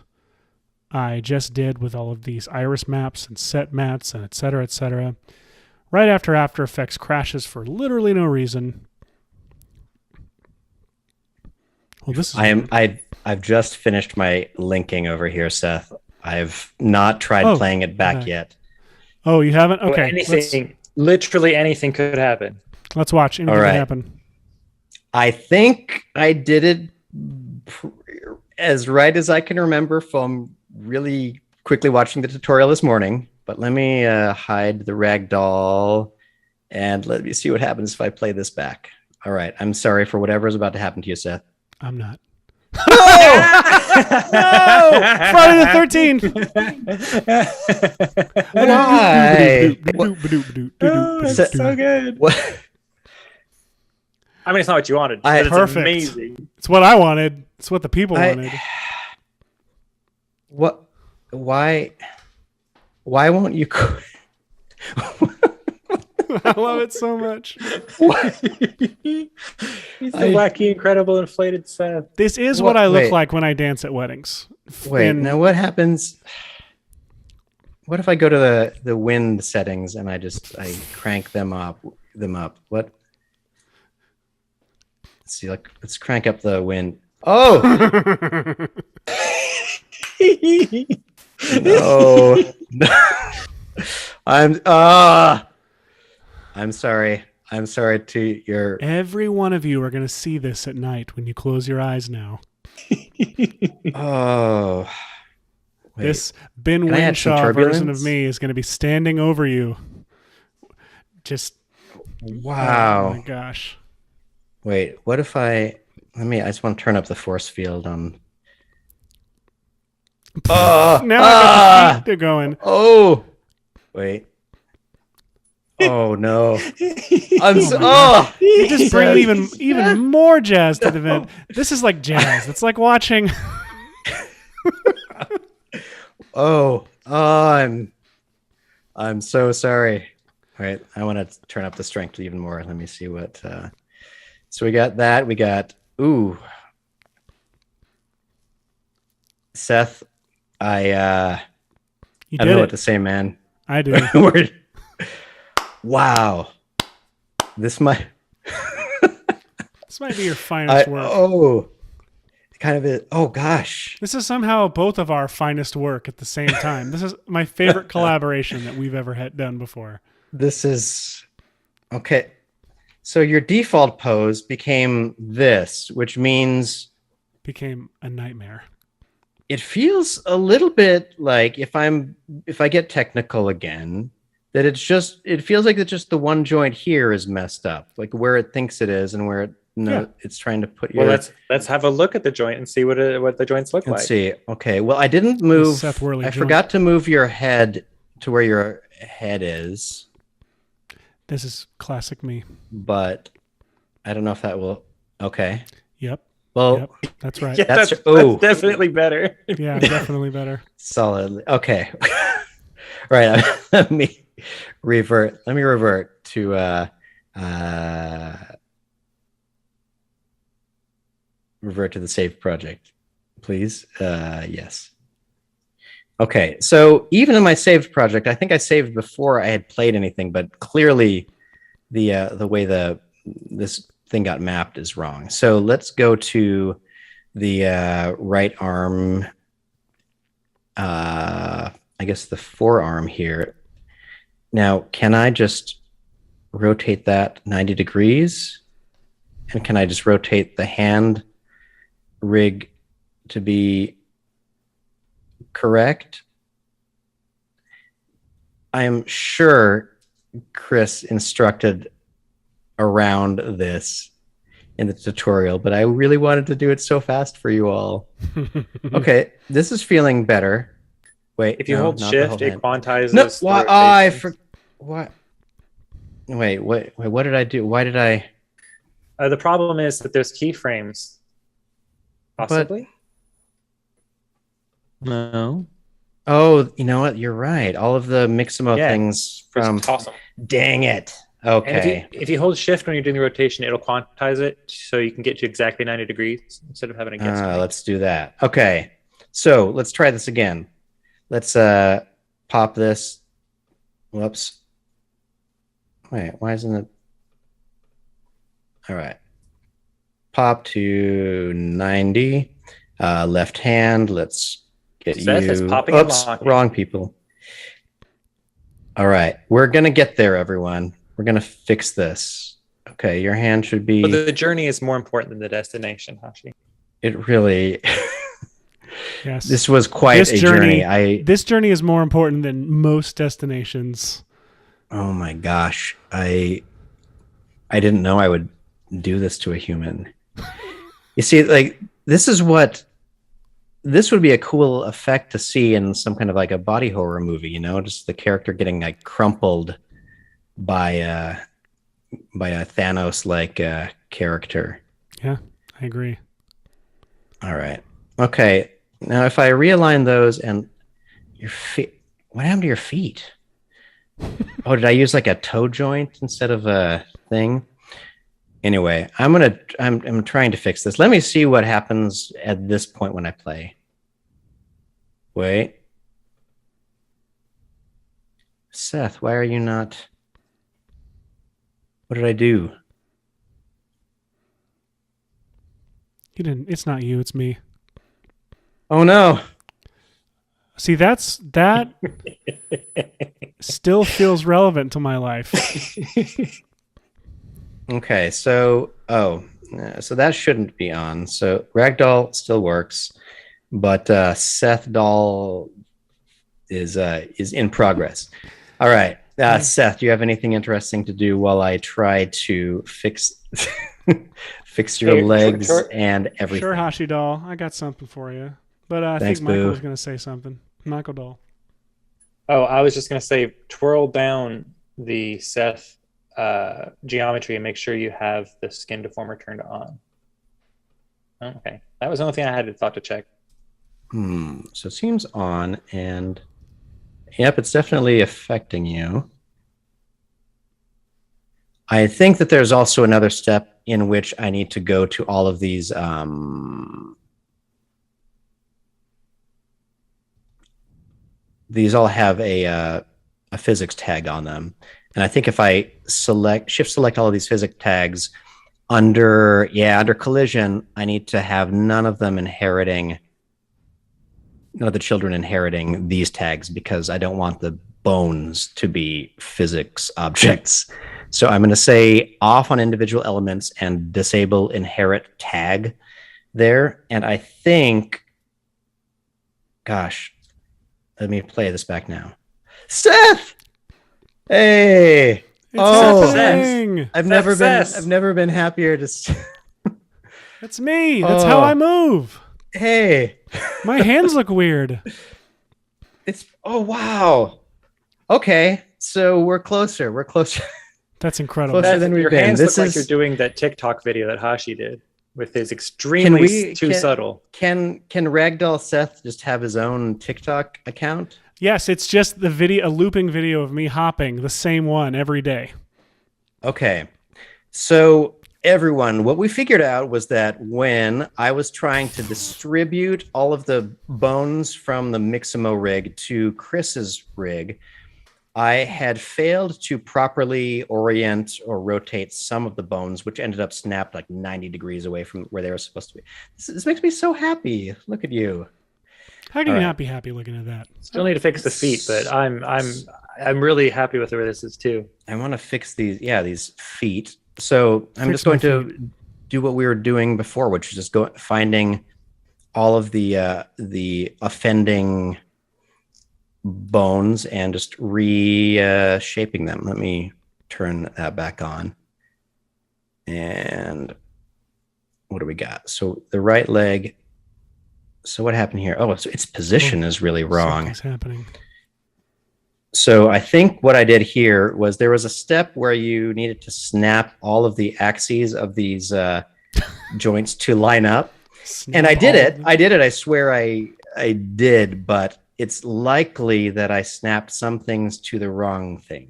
I just did with all of these iris maps and set mattes and et cetera, right after After Effects crashes for literally no reason. Well, this is I've just finished my linking over here, Seth. I've not tried Oh, playing it back okay. yet. Oh, you haven't? Well, Okay. anything, literally anything could happen. Let's watch. Anything All right. can happen. I think I did it as right as I can remember from really quickly watching the tutorial this morning. But let me hide the ragdoll and let me see what happens if I play this back. All right. I'm sorry for whatever is about to happen to you, Seth. I'm not. No! No! Friday the 13th! Why? That's so good. What? I mean, it's not what you wanted. I- But it's Perfect. amazing. It's what I wanted. It's what the people wanted. What? Why won't you? I love it so much. He's the wacky, incredible, inflated Seth. This is what I look Wait. like when I dance at weddings. Wait. And Now what happens? What if I go to the wind settings and I crank them up? What? Let's see. Let's crank up the wind. Oh no! I'm sorry. I'm sorry to your. every one of you are going to see this at night when you close your eyes now. Oh. Wait. This Ben Can I add some Winshaw version of turbulence? me is going to be standing over you. Just, Wow. oh my gosh. Wait. What if I just want to turn up the force field on. Oh. Now I got the feet to going. Oh. Wait. Oh no. I'm so. my Oh. You just bring even more jazz to the event. This is like jazz. It's like watching. Oh. Oh. I'm so sorry. All right. I want to turn up the strength even more. Let me see what. So we got that. We got. Ooh. Seth, I You don't did know it. what to say, man. I do. We're- wow. This might. This might be your finest work. Oh. Kind of it. Oh gosh. This is somehow both of our finest work at the same time. This is my favorite collaboration that we've ever done before. This is okay. So your default pose became this, which means Became a nightmare. it feels a little bit like if I get technical again, that it feels like it's just the one joint here is messed up, like where it thinks it is and where it's trying to put your. Well, let's have a look at the joint and see what the joints look Let's like. see. Okay. Well, I didn't move. Seth Worley I joint. forgot to move your head to where your head is, This is classic me. but I don't know if that will. Okay. Yep. Well, Yep. That's right. Yeah, That's- that's oh. definitely better. Yeah, definitely better. solidly. Okay. Right. Let me revert to revert to the saved project, please. Yes. Okay. So even in my saved project, I think I saved before I had played anything, but clearly the way this thing got mapped is wrong. So let's go to the right arm. I guess the forearm here. Now, can I just rotate that 90 degrees? And can I just rotate the hand rig to be correct? I am sure Chris instructed around this in the tutorial, but I really wanted to do it so fast for you all. Okay, this is feeling better. Wait, If you no, hold not the shift, whole it hand. quantizes. No, the why? I rotations. what? Wait, what did I do? Why did I? The problem is that there's keyframes. Possibly. No. Oh, you know what? You're right. All of the Mixamo Yeah. things from. Just toss 'em. Dang it. And Okay. if you hold shift when you're doing the rotation, it'll quantize it so you can get to exactly 90 degrees instead of having a guess. Let's do that. Okay. So let's try this again. Let's pop this. Whoops. Wait, why isn't it? All right. Pop to 90. Left hand. Let's Get Seth you. is popping and Oops, locking. wrong people. All right, we're gonna get there, everyone. We're gonna fix this. Okay, your hand should be. But the journey is more important than the destination, Hashi. It really. Yes. This was quite a journey. This journey is more important than most destinations. Oh my gosh, I didn't know I would do this to a human. You see, like this would be a cool effect to see in some kind of like a body horror movie, you know, just the character getting like crumpled by a Thanos like character. Yeah, I agree. All right. Okay. Now if I realign those and your feet, what happened to your feet? Oh, did I use like a toe joint instead of a thing? Anyway, I'm trying to fix this. Let me see what happens at this point when I play. Wait. Seth, why are you not? What did I do? You didn't. It's not you. It's me. Oh no. See, that still feels relevant to my life. Okay, so so that shouldn't be on. So ragdoll still works, but Seth doll is in progress. All right, Seth, do you have anything interesting to do while I try to fix fix your legs and everything? Sure, Hashi doll, I got something for you. But I Thanks, think Michael Boo. was going to say something. Michael doll. Oh, I was just going to say, twirl down the Seth geometry and make sure you have the skin deformer turned on. Okay, that was the only thing I had thought to check. So it seems on, and yep, it's definitely affecting you. I think that there's also another step in which I need to go to all of these these all have a physics tag on them. And I think if I shift select all of these physics tags under collision, I need to have none of the children inheriting these tags because I don't want the bones to be physics objects. So I'm going to say off on individual elements and disable inherit tag there. And I think, gosh, let me play this back now. Seth! Hey! It's happening! I've never been happier to. That's me. That's how I move. Hey, my hands look weird. Wow. Okay, so we're closer. That's incredible. Closer than we've your been. hands This look is like you're doing that TikTok video that Hashi did with his extremely too subtle. Can Ragdoll Seth just have his own TikTok account? Yes, it's just a looping video of me hopping, the same one every day. Okay. So everyone, what we figured out was that when I was trying to distribute all of the bones from the Mixamo rig to Chris's rig, I had failed to properly orient or rotate some of the bones, which ended up snapped like 90 degrees away from where they were supposed to be. This makes me so happy. Look at you. How can you not be happy looking at that? Still need to fix the feet, but I'm really happy with where this is too. I want to fix these feet. So I'm just going to do what we were doing before, which is just finding all of the offending bones and just reshaping them. Let me turn that back on. And what do we got? So the right leg. So what happened here? Oh, so its position is really wrong. Something's happening. So I think what I did here was there was a step where you needed to snap all of the axes of these joints to line up. And I did it. I swear I did, but it's likely that I snapped some things to the wrong things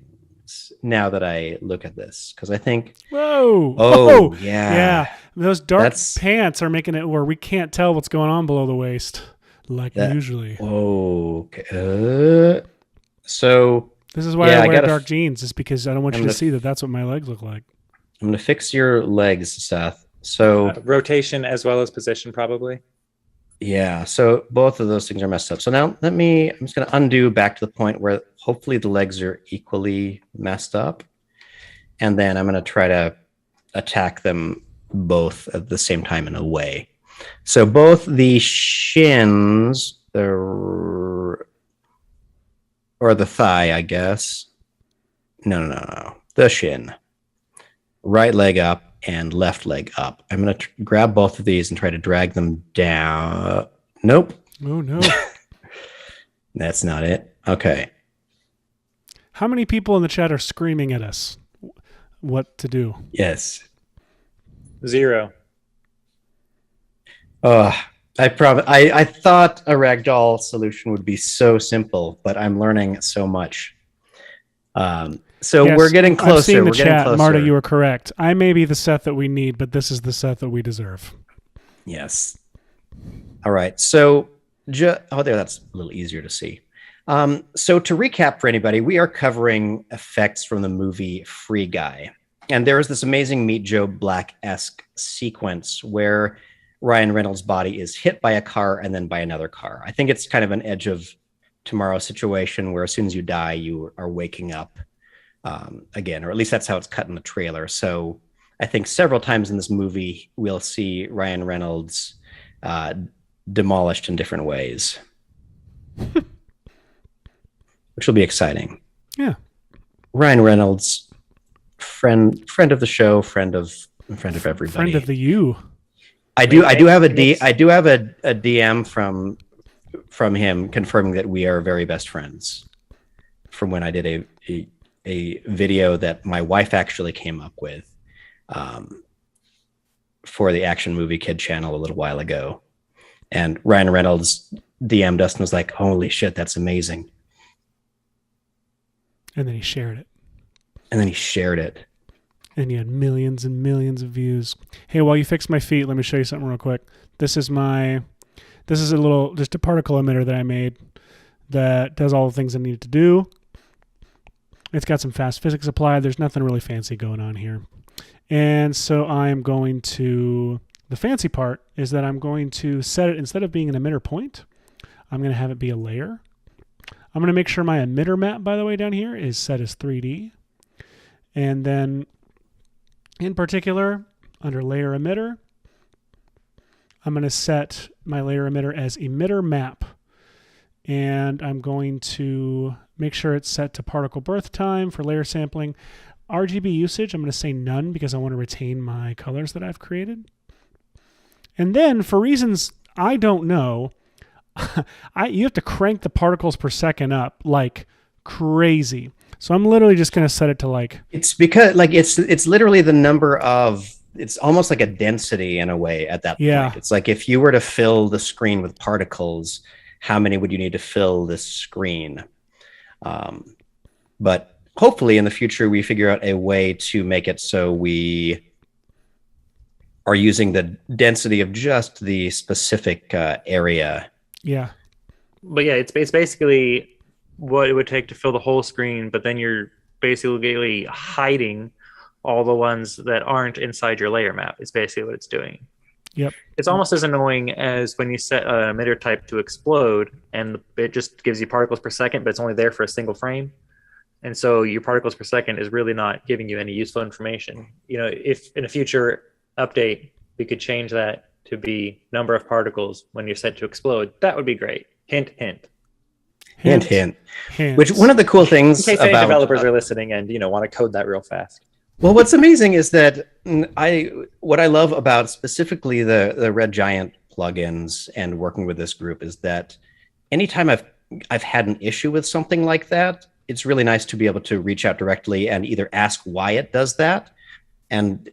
now that I look at this. Because I think... Whoa! Oh, yeah. Those dark pants are making it where we can't tell what's going on below the waist, like usually. Okay. So this is why I wear dark jeans, is because I don't want you to see that that's what my legs look like. I'm going to fix your legs, Seth. So rotation as well as position, probably. Yeah, so both of those things are messed up. So now I'm just going to undo back to the point where hopefully the legs are equally messed up. And then I'm going to try to attack them both at the same time in a way. So both the shins, or the thigh, I guess. No. The shin. Right leg up and left leg up. I'm going to grab both of these and try to drag them down. Nope. Oh, no. That's not it. Okay. How many people in the chat are screaming at us what to do? Yes. 0. I thought a ragdoll solution would be so simple, but I'm learning so much. So Yes, we're getting closer. I've seen the we're getting chat. closer. Marta, you were correct. I may be the Seth that we need, but this is the Seth that we deserve. Yes. All right. So, there, that's a little easier to see. So to recap for anybody, we are covering effects from the movie Free Guy. And there is this amazing Meet Joe Black-esque sequence where Ryan Reynolds' body is hit by a car and then by another car. I think it's kind of an Edge of Tomorrow situation where as soon as you die, you are waking up again, or at least that's how it's cut in the trailer. So I think several times in this movie, we'll see Ryan Reynolds demolished in different ways, which will be exciting. Yeah. Ryan Reynolds, friend of the show, friend of everybody. Friend of the you. I do have a DM from him confirming that we are very best friends from when I did a video that my wife actually came up with for the Action Movie Kid channel a little while ago. And Ryan Reynolds DM'd us and was like, holy shit, that's amazing. And then he shared it. And you had millions and millions of views. Hey, while you fix my feet, let me show you something real quick. This is just a particle emitter that I made that does all the things I need it to do. It's got some fast physics applied. There's nothing really fancy going on here. And so the fancy part is that I'm going to set it, instead of being an emitter point, I'm going to have it be a layer. I'm going to make sure my emitter map, by the way, down here is set as 3D. And then in particular, under layer emitter, I'm going to set my layer emitter as emitter map. And I'm going to make sure it's set to particle birth time for layer sampling. RGB usage, I'm going to say none because I want to retain my colors that I've created. And then for reasons I don't know, you have to crank the particles per second up like crazy. So I'm literally just going to set it to like... It's because it's literally the number of... It's almost like a density in a way at that point. It's like if you were to fill the screen with particles, how many would you need to fill this screen? But hopefully in the future, we figure out a way to make it so we are using the density of just the specific area. Yeah. But yeah, it's basically what it would take to fill the whole screen, but then you're basically hiding all the ones that aren't inside your layer map. Is basically what it's doing. Yep. It's almost as annoying as when you set an emitter type to explode and it just gives you particles per second, but it's only there for a single frame. And so your particles per second is really not giving you any useful information. You know, if in a future update, we could change that to be number of particles when you're set to explode, that would be great. Hint, hint. Hint, hint. Which one of the cool things in case about any developers are listening and, want to code that real fast. Well, what's amazing is that what I love about specifically the Red Giant plugins and working with this group is that anytime I've had an issue with something like that, it's really nice to be able to reach out directly and either ask why it does that and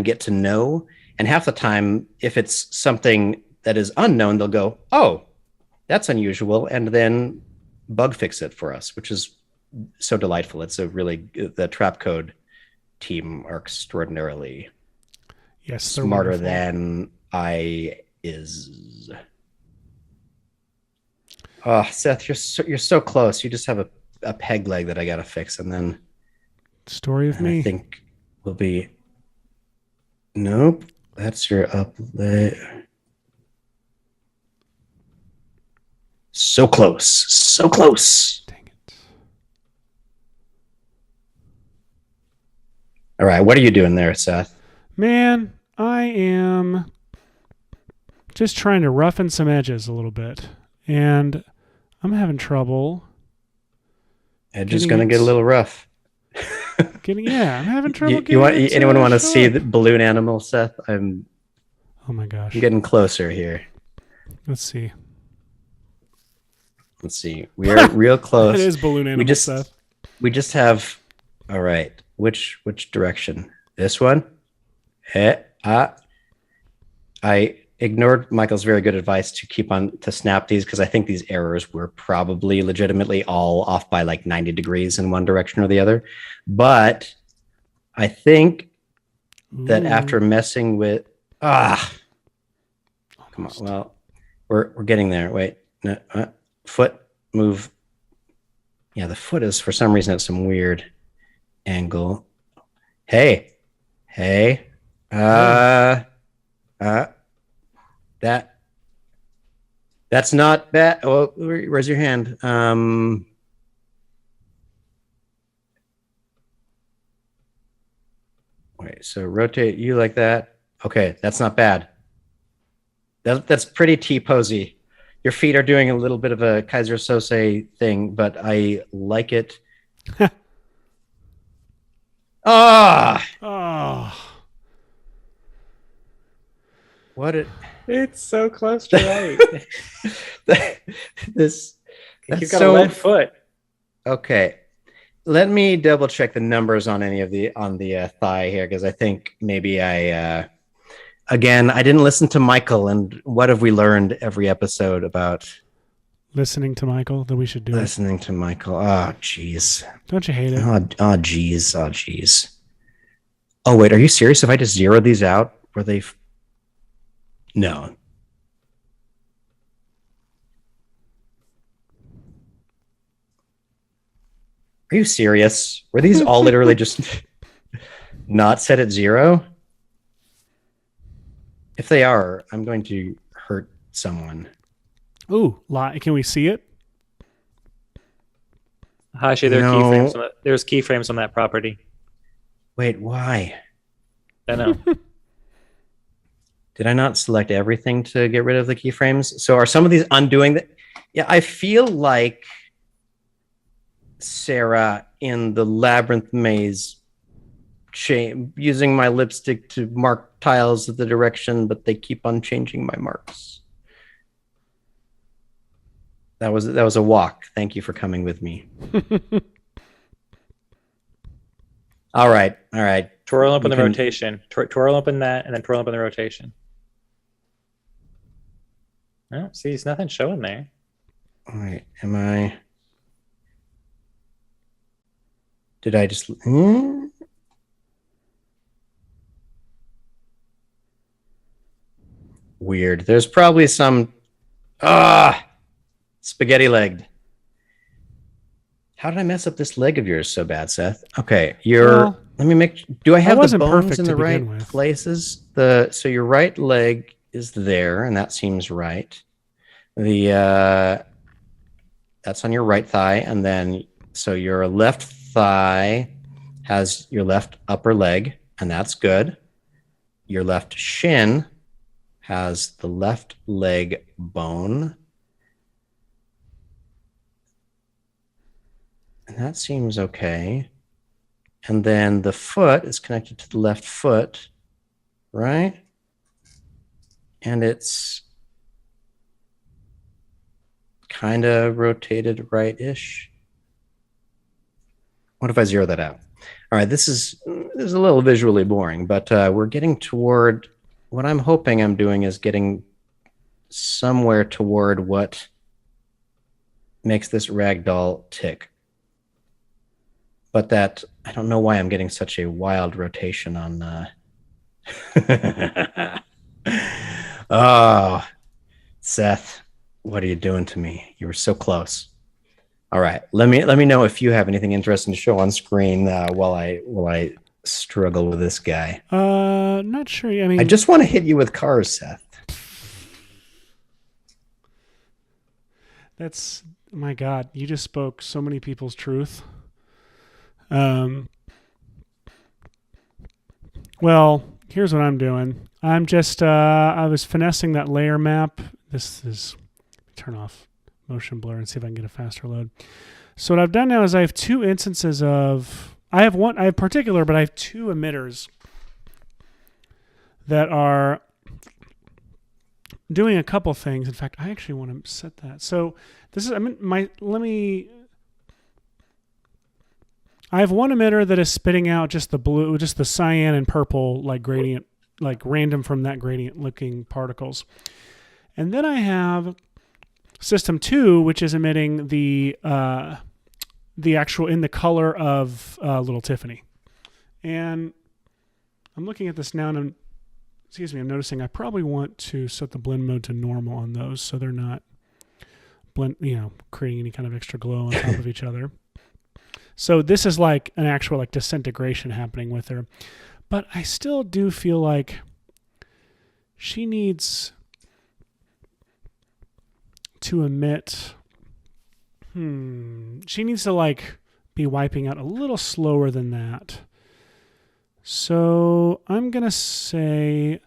get to know. And half the time, if it's something that is unknown, they'll go, oh, that's unusual, and then bug fix it for us, which is so delightful. It's the trap code team are extraordinarily smarter than I is. Oh, Seth, you're so close. You just have a peg leg that I gotta fix, and then story of me. I think will be. Nope, that's your up leg. So close. So close. Dang it. All right. What are you doing there, Seth? Man, I am just trying to roughen some edges a little bit. And I'm having trouble. Edge is going to get a little rough. I'm having trouble anyone want to show see up. the balloon animal, Seth? Oh my gosh. I'm getting closer here. Let's see. Let's see. We are real close. It is balloon animal, Seth. We just have. All right. Which direction? This one? I ignored Michael's very good advice to snap these because I think these errors were probably legitimately all off by like 90 degrees in one direction or the other. But I think that after messing with come on, well, we're getting there. Wait, no, foot move. Yeah, the foot is for some reason at some weird angle. Hey, that's not bad. Oh, where's your hand? Wait, so rotate you like that. Okay, that's not bad. That's pretty T-posy. Your feet are doing a little bit of a Kaiser Sose thing, but I like it. Oh. What it? It's so close to right. You've You've got a lead foot. Okay, let me double check the numbers on the thigh here because I think maybe again I didn't listen to Michael, and what have we learned every episode about Listening to Michael, that we should do listening to Michael? Oh, jeez. Don't you hate it? Oh, jeez. Oh, jeez. Oh, wait. Are you serious? If I just zeroed these out, were they? No. Are you serious? Were these all literally just not set at 0? If they are, I'm going to hurt someone. Ooh, can we see it? Hashi, there's keyframes on that property. Wait, why? I know. Did I not select everything to get rid of the keyframes? So are some of these undoing that? Yeah, I feel like Sarah in the labyrinth maze using my lipstick to mark tiles of the direction, but they keep on changing my marks. That was a walk. Thank you for coming with me. All right. Twirl open the rotation. Twirl open that, and then twirl open the rotation. Oh, see, there's nothing showing there. All right. Did I just? Weird. There's probably some. Spaghetti legged. How did I mess up this leg of yours so bad, Seth? Okay, let me make. Do I have the bones in the right places? So your right leg is there, and that seems right. That's on your right thigh, and then so your left thigh has your left upper leg, and that's good. Your left shin has the left leg bone. And that seems okay. And then the foot is connected to the left foot, right? And it's kind of rotated right-ish. What if I zero that out? All right, this is a little visually boring, but we're getting toward, what I'm hoping I'm doing is getting somewhere toward what makes this ragdoll tick. But that, I don't know why I'm getting such a wild rotation on. Oh, Seth, what are you doing to me? You were so close. All right, let me know if you have anything interesting to show on screen while I struggle with this guy. Not sure. I mean, I just want to hit you with cars, Seth. That's, my God, you just spoke so many people's truth. Well, here's what I'm doing. I'm just, I was finessing that layer map. This is, turn off motion blur and see if I can get a faster load. So what I've done now is I have two instances of, I have particular, but I have two emitters that are doing a couple things. In fact, I actually want to set that. So this is, I have one emitter that is spitting out just the blue, just the cyan and purple, like gradient, like random from that gradient looking particles. And then I have system 2, which is emitting the actual in the color of Little Tiffany. And I'm looking at this now and I'm noticing I probably want to set the blend mode to normal on those so they're not creating any kind of extra glow on top of each other. So this is like an actual like disintegration happening with her. But I still do feel like she needs to emit, she needs to like be wiping out a little slower than that. So I'm going to say,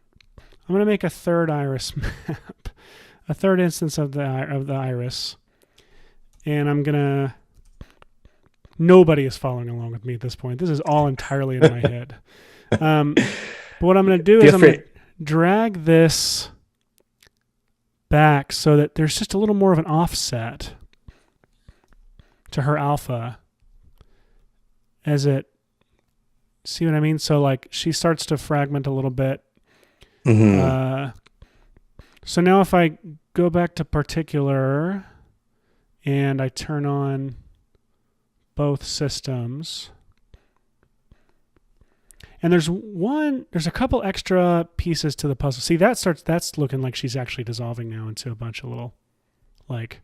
I'm going to make a third iris map, a third instance of the iris. And I'm going to, nobody is following along with me at this point. This is all entirely in my head. But what I'm going to do is I'm going to drag this back so that there's just a little more of an offset to her alpha as it, see what I mean? So like she starts to fragment a little bit. Mm-hmm. So now if I go back to particular and I turn on both systems, and there's a couple extra pieces to the puzzle. See, that's looking like she's actually dissolving now into a bunch of little like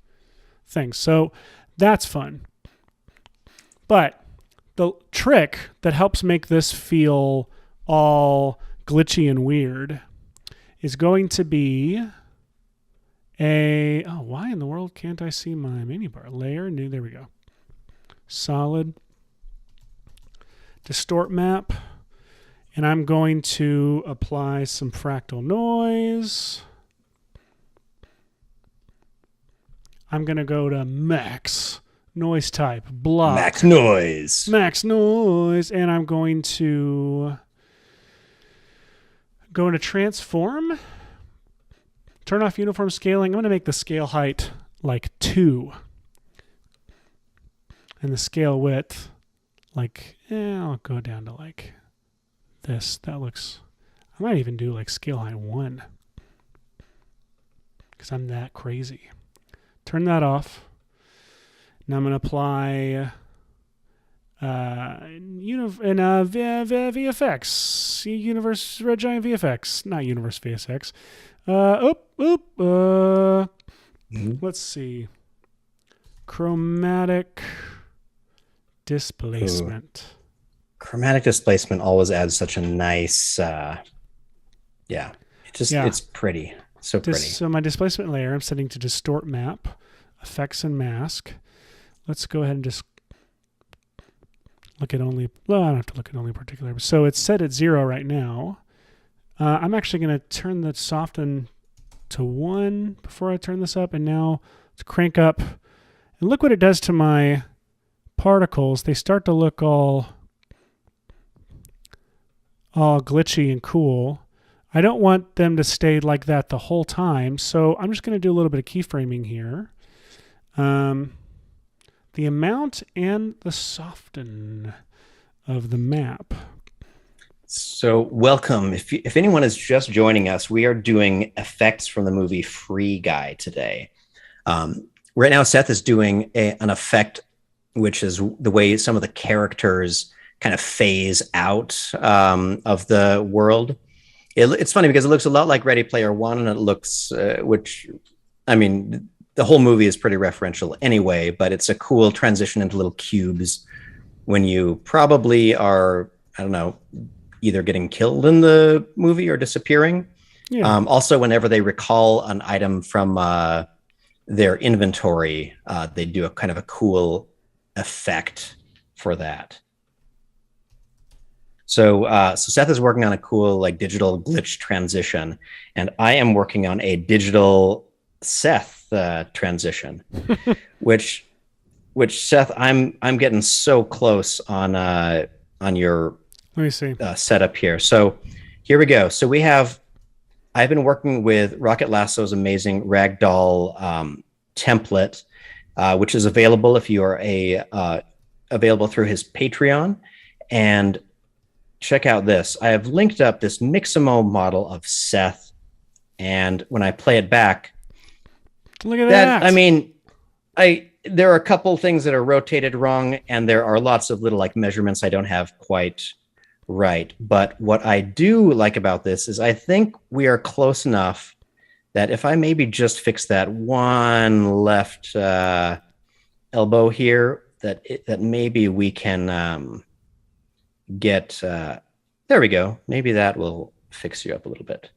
things. So that's fun. But the trick that helps make this feel all glitchy and weird is going to be why in the world can't I see my menu bar? Layer, new, there we go. Solid. Distort map. And I'm going to apply some fractal noise. I'm going to go to max noise type block. Max noise. Max noise. And I'm going to go into transform. Turn off uniform scaling. I'm going to make the scale height like 2. And the scale width like, I'll go down to like this. That looks, I might even do like scale height 1 because I'm that crazy. Turn that off. Now I'm going to apply VFX, Universe Red Giant VFX, not Universe VFX. Let's see. Chromatic Displacement. Ooh. Chromatic displacement always adds such a nice, it's pretty. So pretty. So my displacement layer, I'm setting to distort map, effects and mask. Let's go ahead and just look at only, I don't have to look at only particular. So it's set at 0 right now. I'm actually going to turn the soften to 1 before I turn this up. And now let's crank up. And look what it does to my particles. They start to look all glitchy and cool. I don't want them to stay like that the whole time. So I'm just going to do a little bit of keyframing here. The amount and the soften of the map. So welcome. If anyone is just joining us, we are doing effects from the movie Free Guy today. Right now, Seth is doing an effect, which is the way some of the characters kind of phase out of the world. It's funny because it looks a lot like Ready Player One, and it looks, the whole movie is pretty referential anyway, but it's a cool transition into little cubes when you probably are, either getting killed in the movie or disappearing. Yeah. Also, whenever they recall an item from their inventory, they do a kind of a cool effect for that. So, so Seth is working on a cool like digital glitch transition, and I am working on a digital Seth transition, which Seth, I'm getting so close on your Let me see. setup here. So here we go. So I've been working with Rocket Lasso's amazing ragdoll template, which is available if you are available through his Patreon. And check out this. I have linked up this Mixamo model of Seth, and when I play it back, look at that. I mean, there are a couple things that are rotated wrong, and there are lots of little like measurements I don't have quite right. But what I do like about this is I think we are close enough that if I maybe just fix that one left elbow here, that maybe we can get there we go. Maybe that will fix you up a little bit.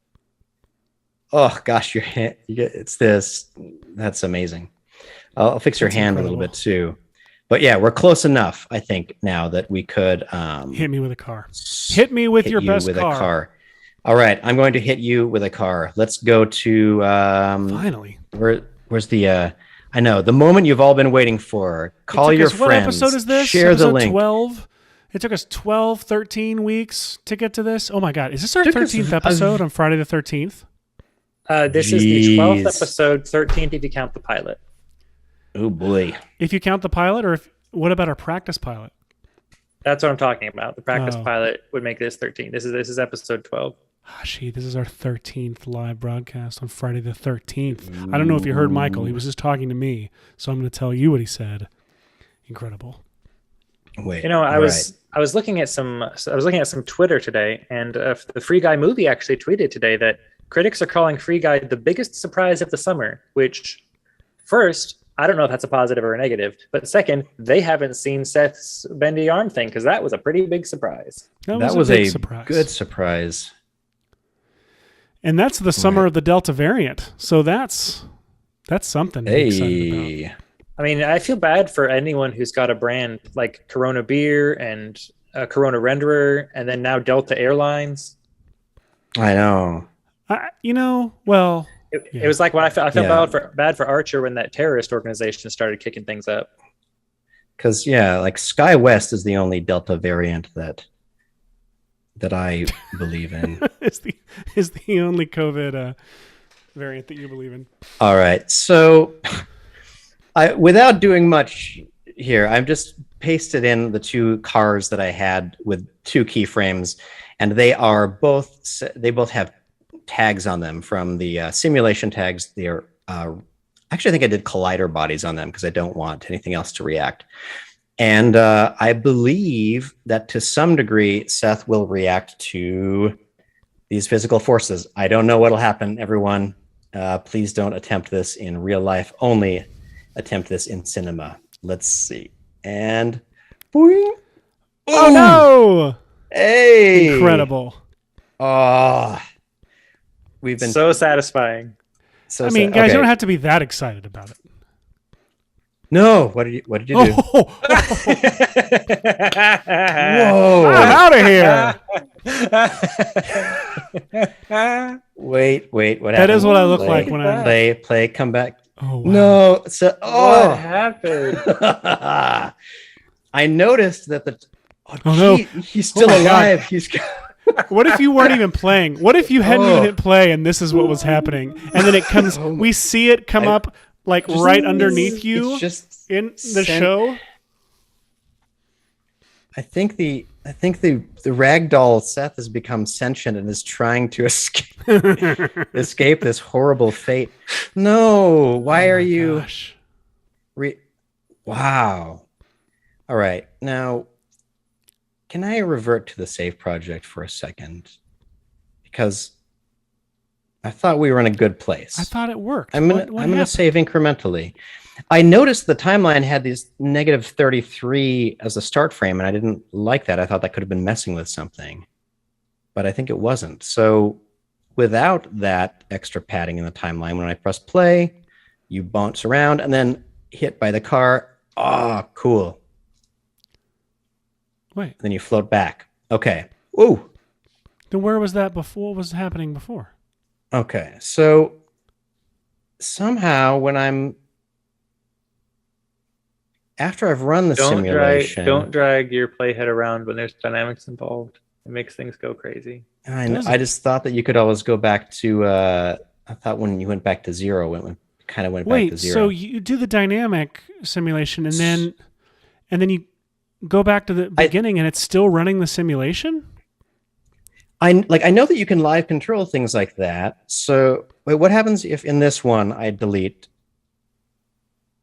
Oh gosh, your hand, it's this. That's amazing. I'll fix your hand incredible. A little bit too. But yeah, we're close enough, I think, now that we could hit me with a car. Hit me with your best with car. A car. All right, I'm going to hit you with a car. Let's go to finally. Where's the I know, the moment you've all been waiting for. Call your friends. What episode is this? Share episode the link. 12. It took us 12, 13 weeks to get to this. Oh my God. Is this our 13th episode on Friday the 13th? This is the 12th episode, 13th if you count the pilot. Oh boy. If you count the pilot, or what about our practice pilot? That's what I'm talking about. The practice pilot would make this 13. This is episode 12. Hashi, this is our 13th live broadcast on Friday the 13th. I don't know if you heard Michael. He was just talking to me, so I'm going to tell you what he said. Incredible. Wait. You know, I was looking at some Twitter today, and the Free Guy movie actually tweeted today that critics are calling Free Guy the biggest surprise of the summer, which first, I don't know if that's a positive or a negative, but second, they haven't seen Seth's bendy arm thing, because that was a pretty big surprise. That was a good surprise. And that's the summer of the Delta variant. So that's something to be excited about. I mean, I feel bad for anyone who's got a brand like Corona Beer and Corona Renderer, and then now Delta Airlines. I know. Well... It was like when I felt bad for Archer when that terrorist organization started kicking things up. Because like SkyWest is the only Delta variant that I believe in. is the only COVID variant that you believe in. All right, so without doing much here, I've just pasted in the two cars that I had with two keyframes, and they both have tags on them from the simulation tags. They're actually, I think I did collider bodies on them because I don't want anything else to react. And I believe that to some degree, Seth will react to these physical forces. I don't know what'll happen, everyone. Please don't attempt this in real life. Only attempt this in cinema. Let's see. And boing. Oh no! Hey! Incredible. Oh. We've been so satisfying. I mean, guys, you don't have to be that excited about it. No, what did you do? Whoa! I'm out of here. Wait, what happened? That is what I look like when I play, come back. Oh wow. No, what happened? I noticed that no, he's still alive. He's What if you weren't even playing? What if you hadn't even hit play and this is what was happening? And then it comes, we see it come up like right underneath you just in the show. I think the ragdoll Seth has become sentient and is trying to escape this horrible fate. No, why are you? Gosh. Wow. All right, now. Can I revert to the save project for a second? Because I thought we were in a good place. I thought it worked. I'm gonna save incrementally. I noticed the timeline had these -33 as a start frame, and I didn't like that. I thought that could have been messing with something, but I think it wasn't. So without that extra padding in the timeline, when I press play, You bounce around and then hit by the car. Oh, cool. Wait. Then you float back. Okay. Ooh. Then where was that before? What was happening before? Okay. So somehow after I've run the simulation. Don't drag your playhead around when there's dynamics involved. It makes things go crazy. I just thought that you could always go back to. I thought when you went back to zero, it kind of went back to zero. So you do the dynamic simulation, and then you go back to the beginning, and it's still running the simulation. I know that you can live control things like that. So wait, what happens if in this one I delete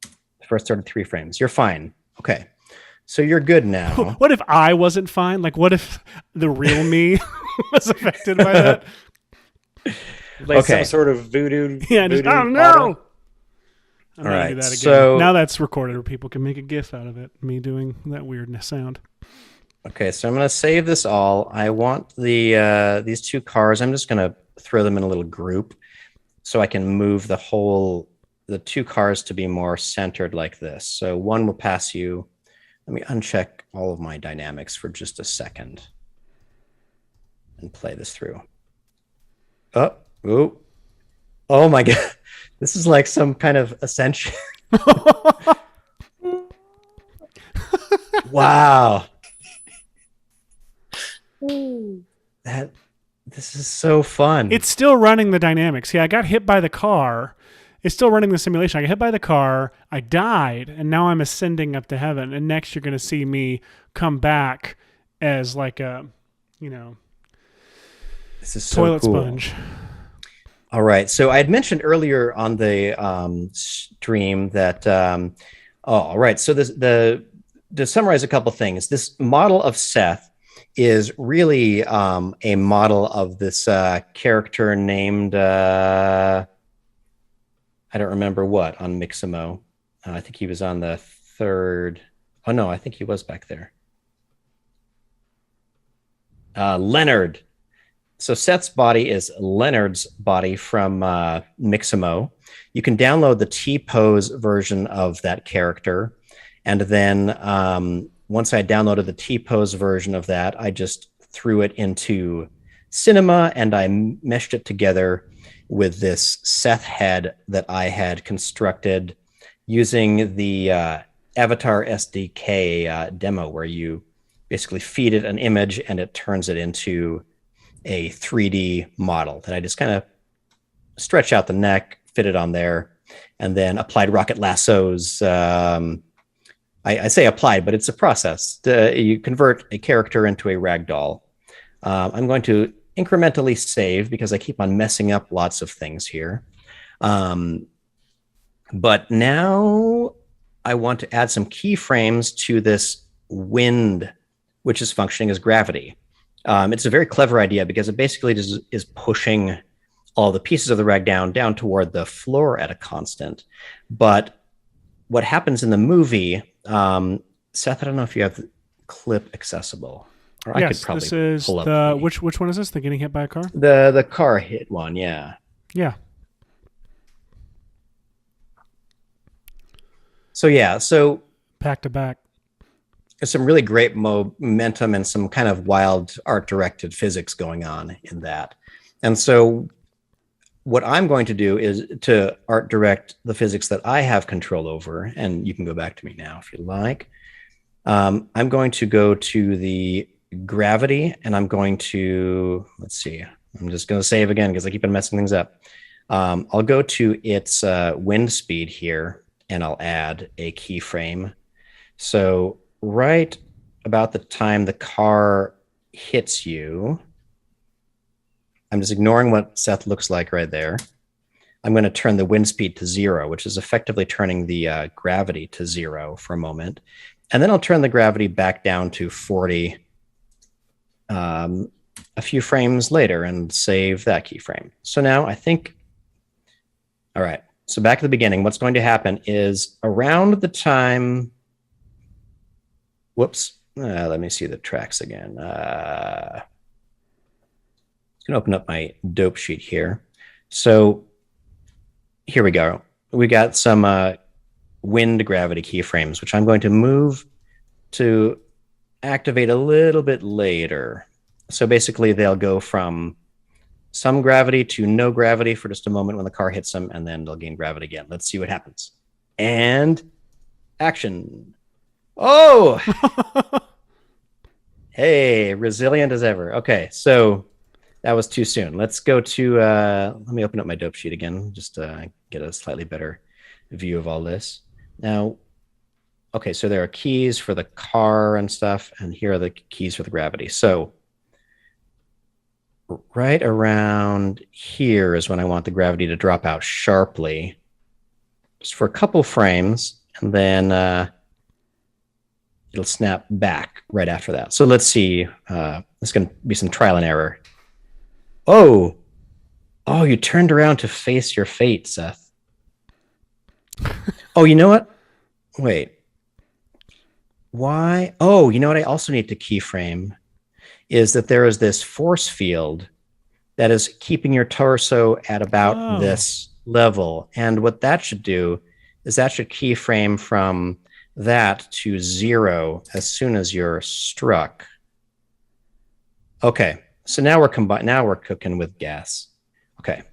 the first 33 frames? You're fine. Okay. So you're good now. What if I wasn't fine? Like, what if the real me was affected by that? Like some sort of voodoo. Yeah, voodoo oh no! model. I'm gonna do that again. So now that's recorded, or people can make a GIF out of it. Me doing that weirdness sound. Okay, so I'm gonna save this all. I want these two cars. I'm just gonna throw them in a little group, so I can move the two cars to be more centered like this. So one will pass you. Let me uncheck all of my dynamics for just a second and play this through. Oh my God. This is like some kind of ascension. Wow. This is so fun. It's still running the dynamics. Yeah, I got hit by the car. It's still running the simulation. I got hit by the car. I died, and now I'm ascending up to heaven. And next, you're going to see me come back as like a, this is so toilet cool. sponge. All right. So I had mentioned earlier on the stream that. All right. So to summarize a couple things, this model of Seth is really a model of this character named. I don't remember what on Mixamo. I think he was on the third. Oh no, I think he was back there. Leonard. So Seth's body is Leonard's body from Mixamo. You can download the T-Pose version of that character. And then once I downloaded the T-Pose version of that, I just threw it into Cinema and I meshed it together with this Seth head that I had constructed using the Avatar SDK demo, where you basically feed it an image and it turns it into a 3D model. That I just kind of stretch out the neck, fit it on there, and then applied Rocket Lasso's. I say applied, but it's a process. You convert a character into a ragdoll. I'm going to incrementally save because I keep on messing up lots of things here. But now I want to add some keyframes to this wind, which is functioning as gravity. It's a very clever idea because it basically is pushing all the pieces of the rag down toward the floor at a constant. But what happens in the movie, Seth, I don't know if you have the clip accessible. Or yes, I could probably this is pull up the which one is this? The getting hit by a car? The car hit one, yeah. Yeah. So back to back. There's some really great momentum and some kind of wild art-directed physics going on in that. And so what I'm going to do is to art direct the physics that I have control over, and you can go back to me now if you like. I'm going to go to the gravity, and I'm going to, let's see, I'm just going to save again because I keep on messing things up. I'll go to its wind speed here, and I'll add a keyframe. So right about the time the car hits you, I'm just ignoring what Seth looks like right there. I'm going to turn the wind speed to 0, which is effectively turning the gravity to 0 for a moment. And then I'll turn the gravity back down to 40 a few frames later and save that keyframe. So now I think, all right, so back at the beginning, what's going to happen is around the time, whoops, let me see the tracks again. I'm going to open up my dope sheet here. So here we go. we got some wind gravity keyframes, which I'm going to move to activate a little bit later. So basically they'll go from some gravity to no gravity for just a moment when the car hits them, and then they'll gain gravity again. Let's see what happens. And action. Oh! Hey, resilient as ever. Okay, so that was too soon. Let's go to, let me open up my dope sheet again, just to get a slightly better view of all this. Now, okay, so there are keys for the car and stuff, and here are the keys for the gravity. So right around here is when I want the gravity to drop out sharply, just for a couple frames, and then it'll snap back right after that. So let's see. It's going to be some trial and error. Oh, you turned around to face your fate, Seth. Oh, you know what? Wait. Why? Oh, you know what I also need to keyframe is that there is this force field that is keeping your torso at about this level. And what that should do is that should keyframe from that to 0 as soon as you're struck. Okay, so now we're cooking with gas. Okay.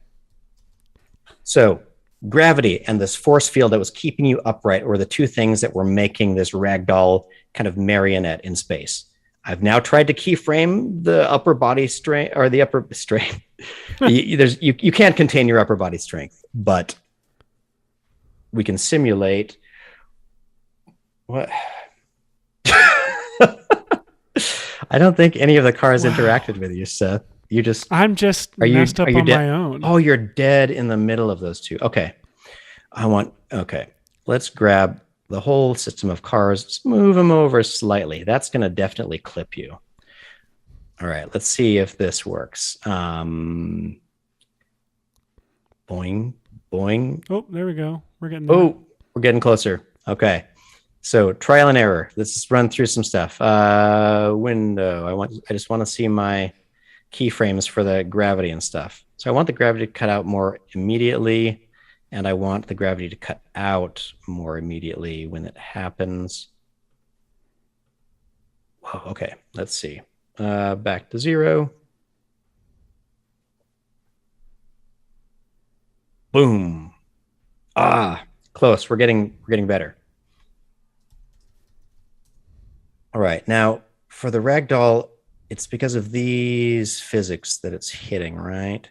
So gravity and this force field that was keeping you upright were the two things that were making this ragdoll kind of marionette in space. I've now tried to keyframe the upper body strength, or the upper strength. you can't contain your upper body strength, but we can simulate what. I don't think any of the cars interacted with you, Seth. I'm just messed up on my own. Oh, you're dead in the middle of those two. Okay. Let's grab the whole system of cars. Just move them over slightly. That's going to definitely clip you. All right. Let's see if this works. Boing, boing. Oh, there we go. We're getting there. Oh, we're getting closer. Okay. So trial and error. Let's just run through some stuff. Window. I just want to see my keyframes for the gravity and stuff. So I want the gravity to cut out more immediately, and I want the gravity to cut out more immediately when it happens. Whoa, okay, let's see. Back to 0. Boom. Close. We're getting better. All right, now for the ragdoll, it's because of these physics that it's hitting, right?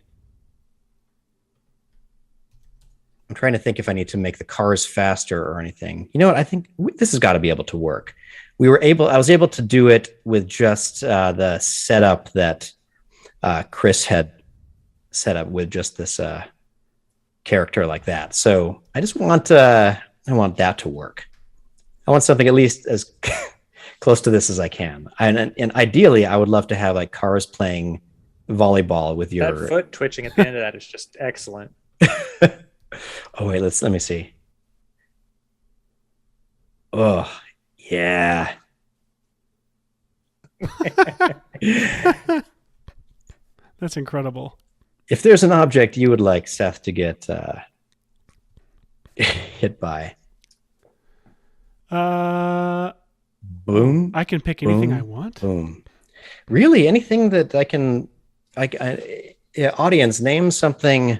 I'm trying to think if I need to make the cars faster or anything. You know what? I think this has got to be able to work. I was able to do it with just the setup that Chris had set up with just this character like that. So I just want I want that to work. I want something at least as close to this as I can. And ideally, I would love to have like cars playing volleyball with your... That foot twitching at the end of that is just excellent. Oh, wait, let me see. Oh, yeah. That's incredible. If there's an object you would like Seth to get hit by. Boom. I can pick anything boom, I want. Boom. Really? Anything that I can... audience, name something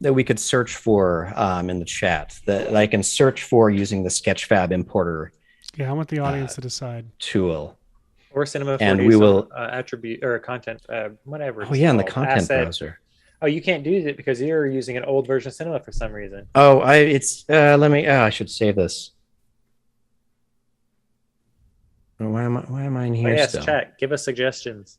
that we could search for in the chat that I can search for using the Sketchfab importer. Yeah, I want the audience to decide. Tool. Or Cinema 4D, and we will attribute or content, whatever. Oh yeah, in the content browser. Oh, you can't do it because you're using an old version of Cinema for some reason. Oh, I should save this. Why am I in here yes, still? chat. Give us suggestions.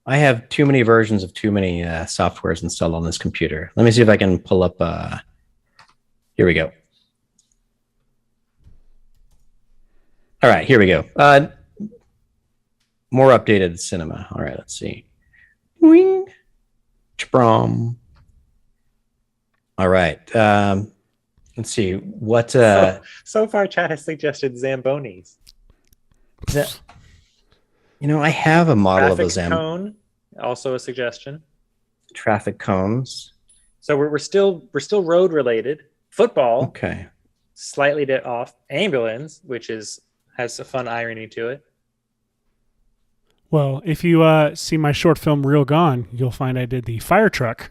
I have too many versions of too many softwares installed on this computer. Let me see if I can pull up. Here we go. All right, here we go. More updated Cinema. All right, let's see. Wing. Chbrom. All right. Let's see what. So far, chat has suggested Zambonis. I have a model of a Traffic cone, also a suggestion. Traffic cones. So we're still road related. Football, Okay. slightly off. Ambulance, which has a fun irony to it. Well, if you see my short film Real Gone, you'll find I did the fire truck.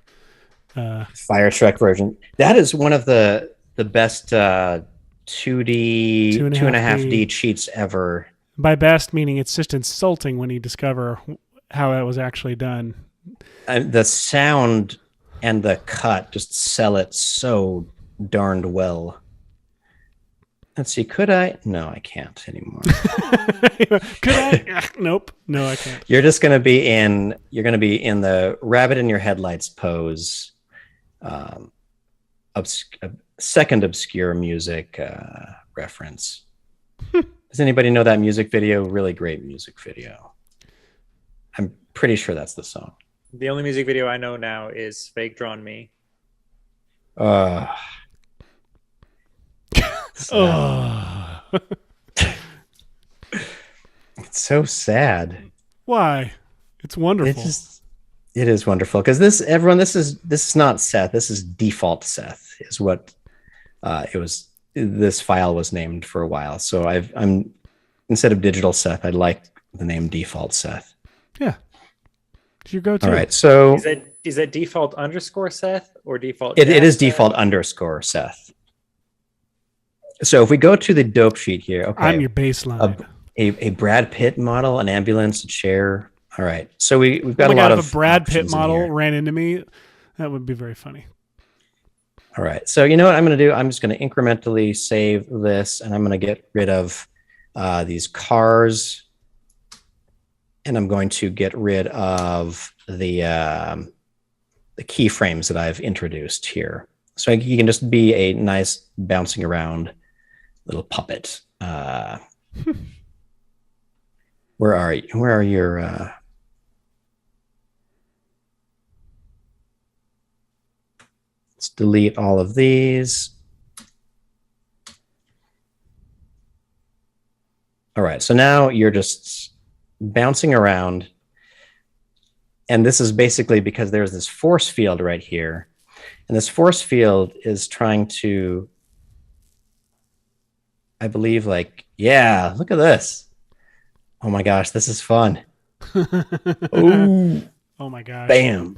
Fire truck version. That is one of the best 2D, 2.5D cheats ever. By best, meaning it's just insulting when you discover how it was actually done. The sound and the cut just sell it so darned well. Let's see. Could I? No, I can't anymore. Could I? Nope. No, I can't. You're just going to be in. You're going to be in the rabbit in your headlights pose. Second obscure music reference. Does anybody know that music video? Really great music video. I'm pretty sure that's the song. The only music video I know now is "Fake Drawn Me." It's so sad. Why? It's wonderful. It is wonderful because this is not Seth. This is default Seth is what it was. This file was named for a while. So I'm instead of digital Seth, I like the name default Seth. Yeah. It's your go-to. All right. So is that default _ Seth or default? It is default _ Seth. So if we go to the dope sheet here, okay. I'm your baseline. A Brad Pitt model, an ambulance, a chair. All right. So we've got a lot of if a Brad Pitt options in model here. ran into me, that would be very funny. All right. So you know what I'm going to do? I'm just going to incrementally save this, and I'm going to get rid of these cars, and I'm going to get rid of the keyframes that I've introduced here. So you can just be a nice bouncing around little puppet. Where are you? Where are your? Let's delete all of these. All right, so now you're just bouncing around. And this is basically because there's this force field right here. And this force field is trying to, I believe, yeah, look at this. Oh my gosh, this is fun. Oh, oh my gosh. Bam.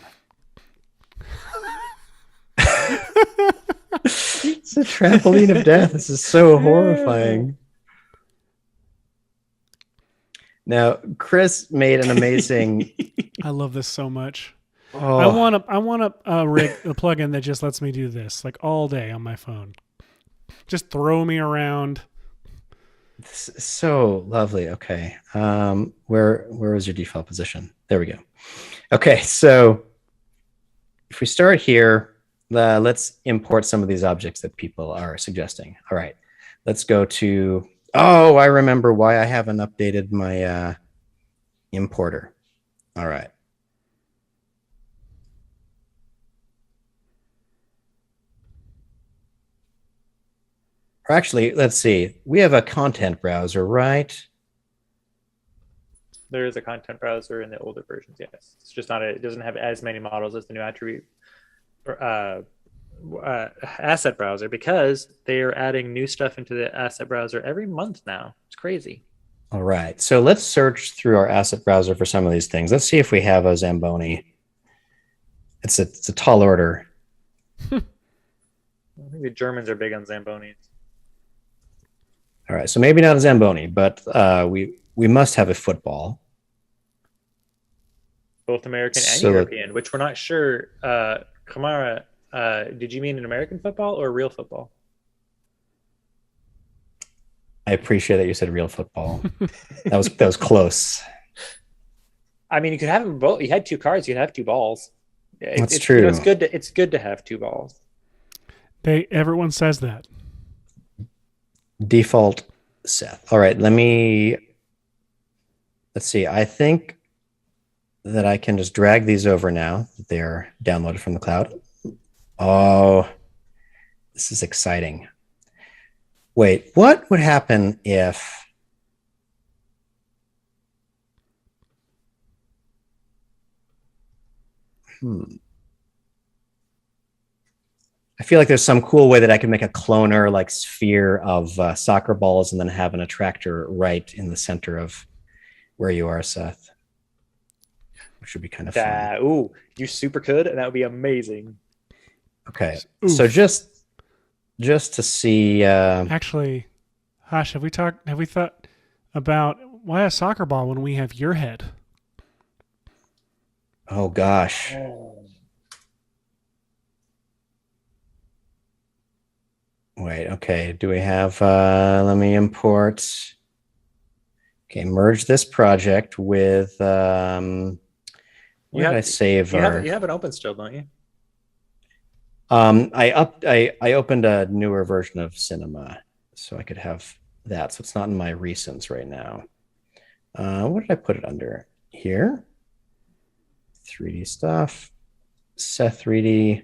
It's a trampoline of death. This is so horrifying. Now, Chris made an amazing. I love this so much. Oh, I want a rig, a plugin that just lets me do this all day on my phone. Just throw me around. this is so lovely. Okay, where is your default position? There we go. Okay, so if we start here, let's import some of these objects that people are suggesting. All right, let's go to. Oh, I remember why I haven't updated my importer. All right. Or actually, let's see. We have a content browser, right? There is a content browser in the older versions, yes. It's just not it doesn't have as many models as the new attribute asset browser because they are adding new stuff into the asset browser every month now. It's crazy. All right. So let's search through our asset browser for some of these things. Let's see if we have a Zamboni. It's a tall order. I think the Germans are big on Zambonis. All right. So maybe not a Zamboni, but we must have a football. Both American and So European, which we're not sure. Kamara, did you mean an American football or real football? I appreciate that you said real football. that was close. I mean, you could have them both. You had two cards. You'd have two balls. That's true. You know, it's good to have two balls. Everyone says that. Default Seth. All right. Let's see. I think that I can just drag these over now that they're downloaded from the cloud. Oh, this is exciting. Wait, what would happen if I feel like there's some cool way that I can make a cloner like sphere of soccer balls and then have an attractor right in the center of where you are, Seth. Which would be kind of fun. Ooh, you super could, and that would be amazing. Okay, Oof. so just to see. Actually, Hash, have we thought about why a soccer ball when we have your head? Oh gosh. Wait, okay. Do we have, let me import. Okay, merge this project with, where did I save you our? You have it open still, don't you? I opened a newer version of Cinema so I could have that. So it's not in my recents right now. What did I put it under? Here? 3D stuff. Seth 3D.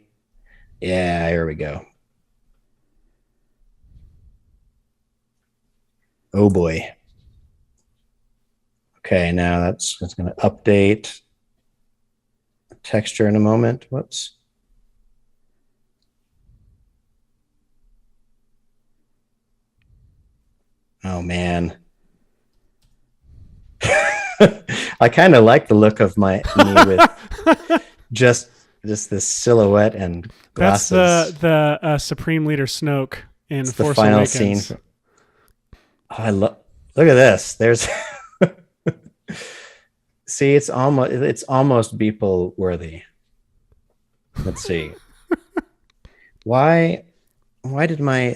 Yeah, here we go. Oh boy. Okay, now that's going to update texture in a moment. Whoops. Oh man. I kind of like the look of me with just this silhouette and glasses. That's the Supreme Leader Snoke in It's Force the final Awakens. scene. Oh, look at this. There's see, it's almost Beeple worthy. Let's see. Why did my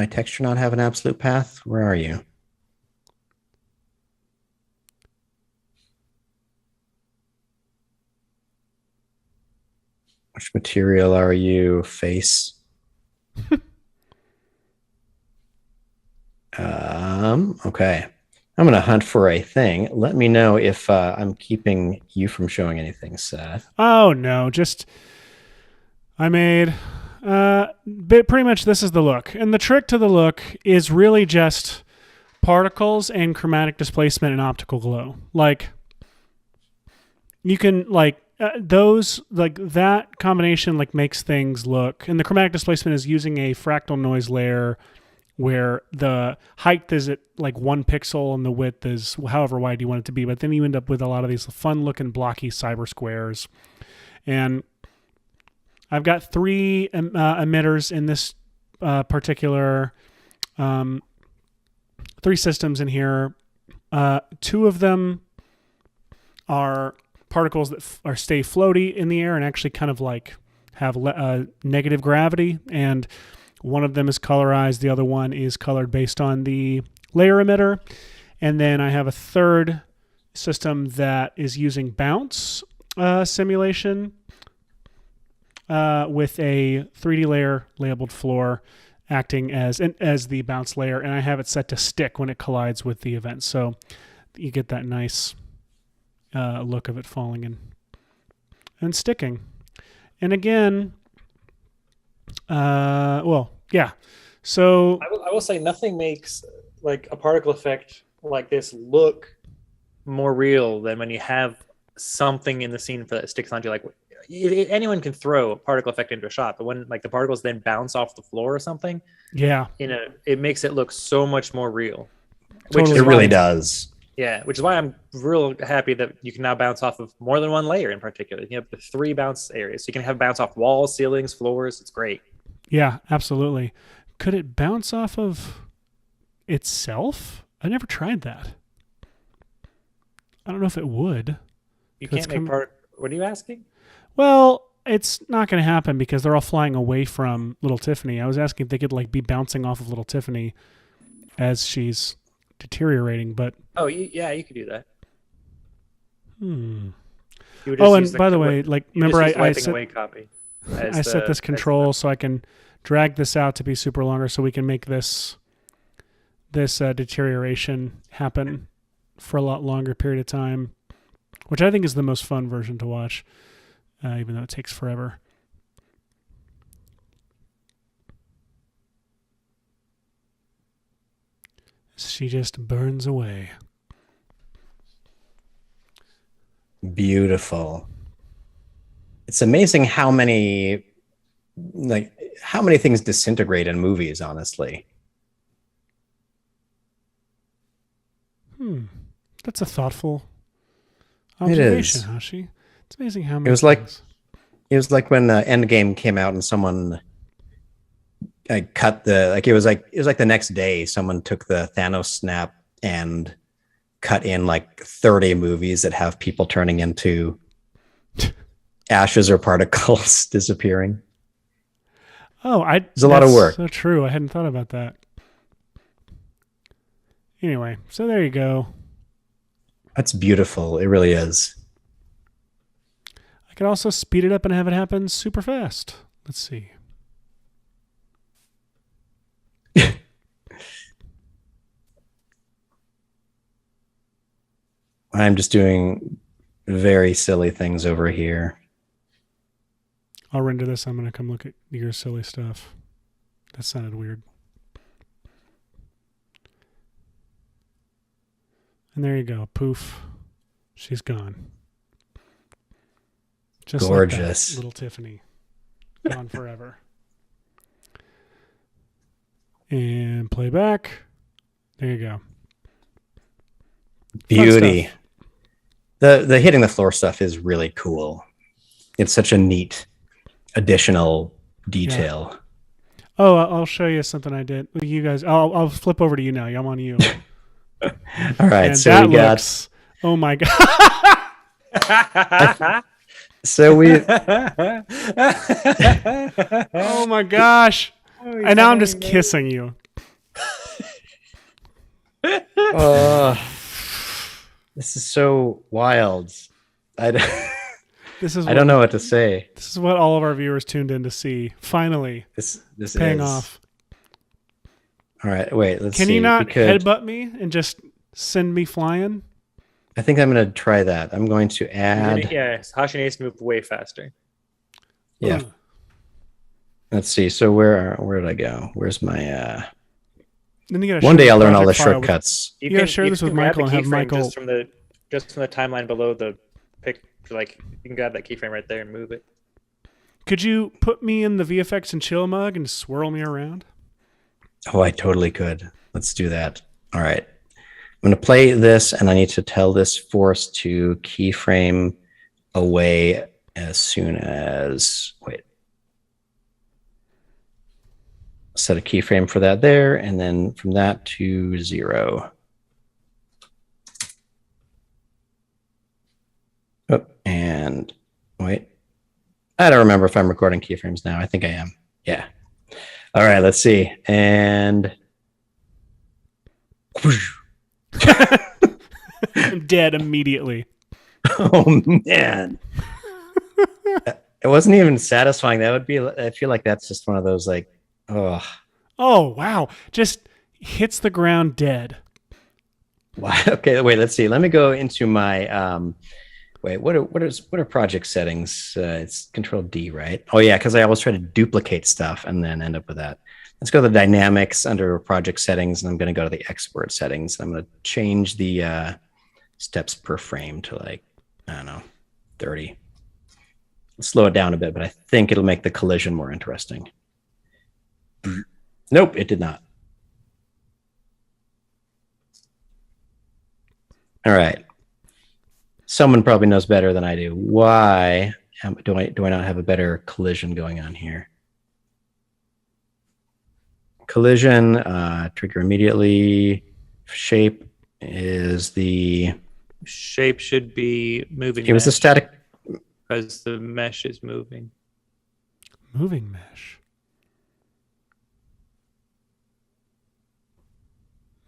texture not have an absolute path? Where are you? Which material are you? Face. Okay. I'm going to hunt for a thing. Let me know if I'm keeping you from showing anything, Seth. Oh no, just I made pretty much this is the look. And the trick to the look is really just particles and chromatic displacement and optical glow. Like you can those like that combination like makes things look, and the chromatic displacement is using a fractal noise layer where the height is at like 1 pixel and the width is however wide you want it to be. But then you end up with a lot of these fun looking blocky cyber squares. And I've got 3 emitters in this particular 3 systems in here. 2 of them are particles that stay floaty in the air and actually kind of like have negative gravity, and one of them is colorized. The other one is colored based on the layer emitter. And then I have a third system that is using bounce simulation with a 3D layer labeled floor acting as the bounce layer, and I have it set to stick when it collides with the event. So you get that nice look of it falling in and sticking. And again, yeah. So I will say nothing makes like a particle effect like this look more real than when you have something in the scene that sticks onto you. Like anyone can throw a particle effect into a shot, but when like the particles then bounce off the floor or something, yeah, it makes it look so much more real. Totally. It really does. Yeah, which is why I'm real happy that you can now bounce off of more than one layer in particular. You have the 3 bounce areas. So you can have bounce off walls, ceilings, floors. It's great. Yeah, absolutely. Could it bounce off of itself? I never tried that. I don't know if it would. You can't make What are you asking? Well, it's not going to happen because they're all flying away from Little Tiffany. I was asking if they could like be bouncing off of Little Tiffany as she's deteriorating, but yeah, you could do that. Oh, and by the way, like remember I set away copy. I set this control so I can drag this out to be super longer, so we can make this deterioration happen for a lot longer period of time, which I think is the most fun version to watch, even though it takes forever. She just burns away. Beautiful. It's amazing how many, like, how many things disintegrate in movies, honestly? That's a thoughtful It observation, is. Hashi. It's amazing how many. It was like when Endgame came out and someone cut the it was like the next day someone took the Thanos snap and cut in like 30 movies that have people turning into ashes or particles disappearing. It's a lot of work. So true. I hadn't thought about that. Anyway, so there you go. That's beautiful. It really is. I could also speed it up and have it happen super fast. Let's see. I'm just doing very silly things over here. I'll render this. I'm going to come look at your silly stuff. That sounded weird. And there you go. Poof. She's gone. Just gorgeous. Like that, little Tiffany. Gone forever. And play back. There you go. Beauty. The hitting the floor stuff is really cool. It's such a neat additional detail. Yeah. Oh, I'll show you something I did. You guys, I'll flip over to you now. I'm on you. All right, and so that we got. Looks, oh my god! So we. Oh my gosh! And now I'm just kissing you. This is so wild. I don't know what to say. This is what all of our viewers tuned in to see. Finally, This paying is off. All right, wait. Let's see. Can you not headbutt me and just send me flying? I think I'm going to try that. I'm going to add. Hashi needs to move way faster. Yeah. Ugh. Let's see. So where did I go? Where's my? Then you gotta One share day I'll learn all the project file with- shortcuts. You gotta share this with grab Michael the and have keyframe Michael. just from the timeline below the pic. Like you can grab that keyframe right there and move it. Could you put me in the VFX and chill mug and swirl me around? Oh, I totally could. Let's do that. All right. I'm going to play this, and I need to tell this force to keyframe away as soon as. Wait. Set a keyframe for that there, and then from that to 0. Oh, and wait. I don't remember if I'm recording keyframes now. I think I am. Yeah. All right, let's see. And I'm dead immediately. oh man. It wasn't even satisfying. That would be, I feel like that's just one of those like, oh. Oh wow. Just hits the ground dead. Wow. Okay, wait, let's see. Let me go into my wait, what are project settings? It's Control D, right? Oh yeah, because I always try to duplicate stuff and then end up with that. Let's go to the dynamics under project settings, and I'm going to go to the export settings. I'm going to change the steps per frame to like, I don't know, 30. Slow it down a bit, but I think it'll make the collision more interesting. Nope, it did not. All right. Someone probably knows better than I do. Why do I not have a better collision going on here? Collision, trigger immediately. Shape is the... Shape should be moving. It was the static... Because the mesh is moving. Moving mesh.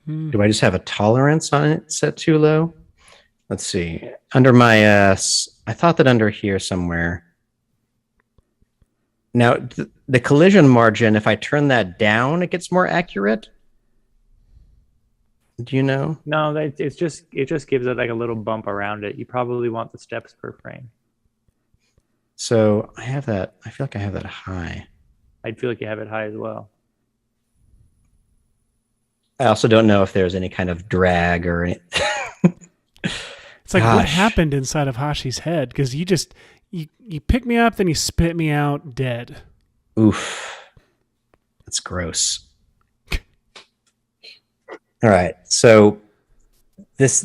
Do I just have a tolerance on it set too low? Let's see. Under my... I thought that under here somewhere... Now, the collision margin, if I turn that down, it gets more accurate. Do you know? No, it just gives it like a little bump around it. You probably want the steps per frame. So I have that. I feel like I have that high. I'd feel like you have it high as well. I also don't know if there's any kind of drag or any... It's like, what Gosh. happened inside of Hashi's head? Because you pick me up, then you spit me out dead. Oof. That's gross. All right. So this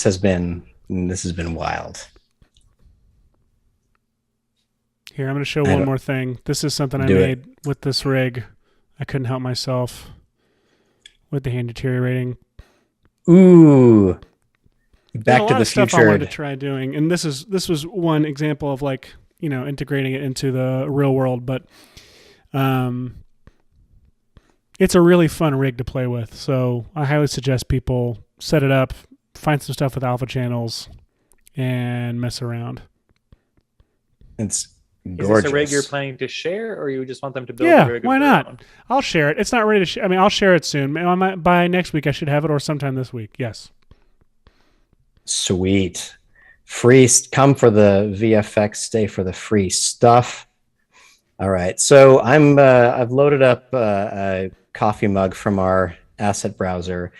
has been wild. Here, I'm going to show one more thing. This is something I made with this rig. I couldn't help myself with the hand deteriorating. Ooh. Back to the future. Stuff I wanted to try doing, and this was one example of like, you know, integrating it into the real world, but it's a really fun rig to play with. So I highly suggest people set it up, find some stuff with alpha channels, and mess around. It's gorgeous. Is this a rig you're planning to share, or you just want them to build Yeah, a rig? why not? I'll share it. It's not ready to share. I mean, I'll share it soon. By next week, I should have it, or sometime this week. Yes. Sweet. Come for the VFX, stay for the free stuff. All right. So I've loaded up a coffee mug from our asset browser,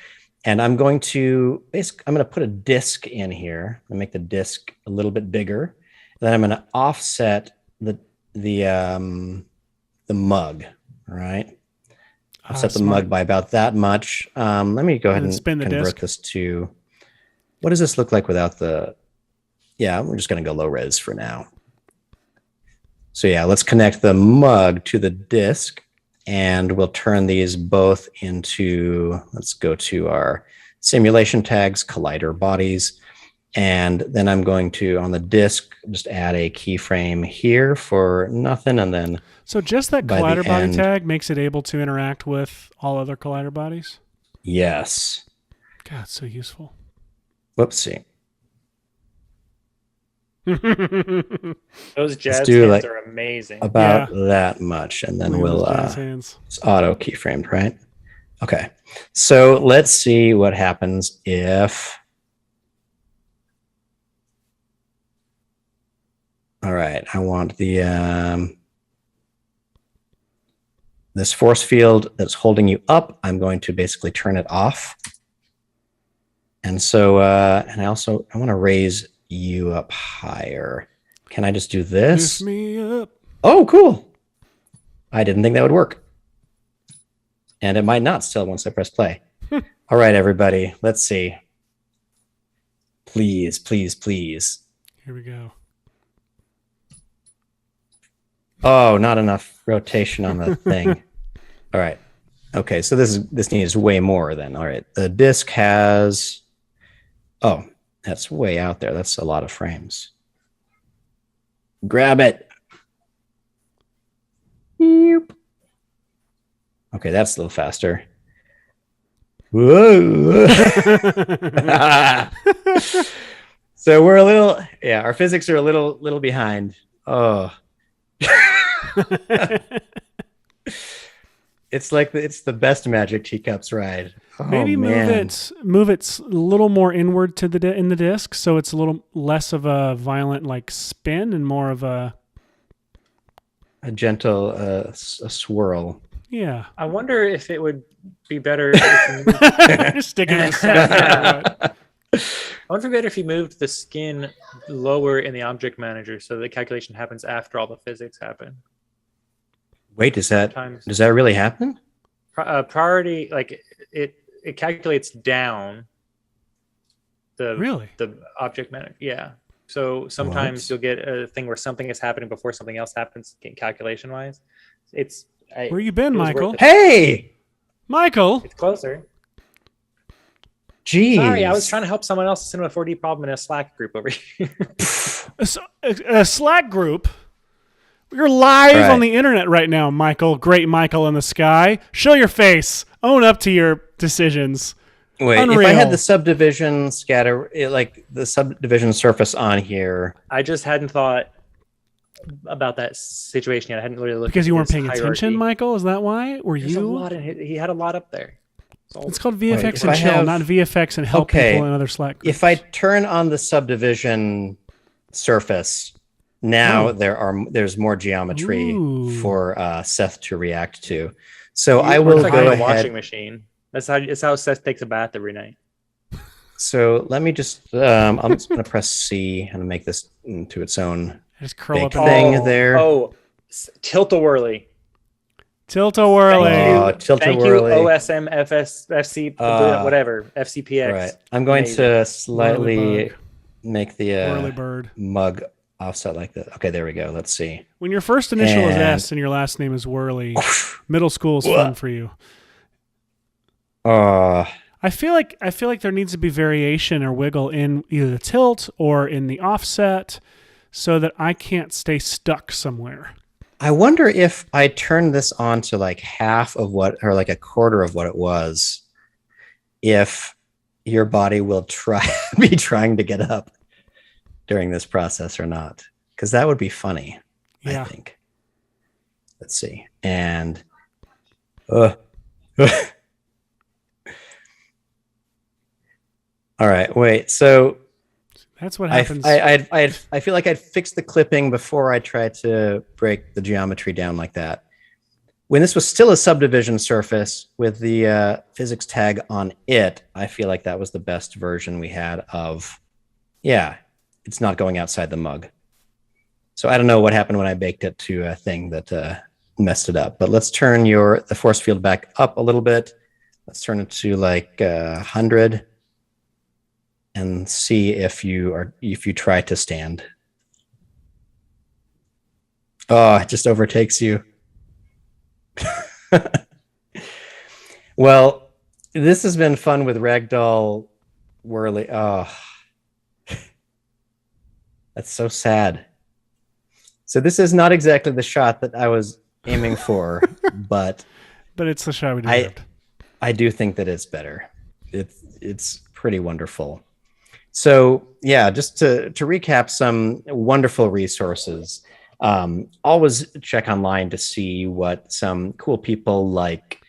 and I'm going to put a disk in here and make the disk a little bit bigger. Then I'm going to offset the mug. All right. Offset the mug by about that much. Let me go ahead and convert this to. What does this look like without the? Yeah, we're just going to go low res for now. So yeah, let's connect the mug to the disk, and we'll turn these both into, let's go to our simulation tags, collider bodies. And then I'm going to, on the disk, just add a keyframe here for nothing. And then. So just that collider body tag makes it able to interact with all other collider bodies? Yes. God, it's so useful. Whoopsie. Those jazz hands are amazing. About that much, and then we'll it's auto keyframed, right? Okay, so let's see what happens if. All right, I want the this force field that's holding you up. I'm going to basically turn it off, and so and I want to raise you up higher. Can I just do this? Lift me up. Oh, cool. I didn't think that would work. And it might not still once I press play. All right, everybody. Let's see. Please, please, please. Here we go. Oh, not enough rotation on the thing. All right. Okay, so this needs way more then. All right. The disk has... Oh, that's way out there. That's a lot of frames. Grab it. Yep. Okay, that's a little faster. Whoa. So we're a little, our physics are a little behind. Oh. It's like it's the best Magic Teacups ride. Oh, maybe move it a little more inward to in the disc, so it's a little less of a violent like spin and more of a gentle a swirl. Yeah. I wonder if it would be better if you sticking it I wonder if you moved the skin lower in the object manager so the calculation happens after all the physics happen. Wait, does that really happen? Priority, like it calculates down the object manager. Yeah. So sometimes you'll get a thing where something is happening before something else happens calculation wise. Where you been, Michael? Hey, Michael. It's closer. Jeez. Sorry, I was trying to help someone else Cinema 4D problem in a Slack group over here. A Slack group? You're live on the internet right now, Michael. Great Michael in the sky. Show your face. Own up to your decisions. Wait, Unreal. If I had the subdivision the subdivision surface on here. I just hadn't thought about that situation yet. I hadn't really looked because you weren't paying attention, Michael? Is that why? He had a lot up there. It's called VFX and chill, not VFX and help people in other Slack groups. If I turn on the subdivision surface, now there's more geometry for Seth to react to. So I will go ahead. Washing machine. It's how Seth takes a bath every night. So let me just. I'm just going to press C and make this into its own just curl big thing there. Oh, tilt-a-whirly. Tilt-a-whirly. Oh, Thank you, tilt-a-whirly. OSM, FS, FC, whatever, FCPX. All right. I'm going Amazing. to slightly Whirly bug. make Whirly the bird. mug offset like that. Okay, there we go. Let's see. When your first initial is And- S and your last name is Whirly, middle school is fun for you. I feel like there needs to be variation or wiggle in either the tilt or in the offset so that I can't stay stuck somewhere. I wonder if I turn this on to like half of what, or like a quarter of what it was, if your body will be trying to get up during this process or not. Because that would be funny, Yeah. I think. Let's see. And all right, wait. So That's what I happens. I feel like I'd fix the clipping before I tried to break the geometry down like that. When this was still a subdivision surface with the physics tag on it, I feel like that was the best version we had of, yeah, it's not going outside the mug. So I don't know what happened when I baked it to a thing that messed it up. But let's turn the force field back up a little bit. Let's turn it to like 100. And see if you try to stand. Oh, it just overtakes you. Well, this has been fun with ragdoll whirly. Oh, that's so sad. So this is not exactly the shot that I was aiming for, but it's the shot we deserved. I do think that it's better. It's pretty wonderful. So yeah, just to recap some wonderful resources. Always check online to see what some cool people like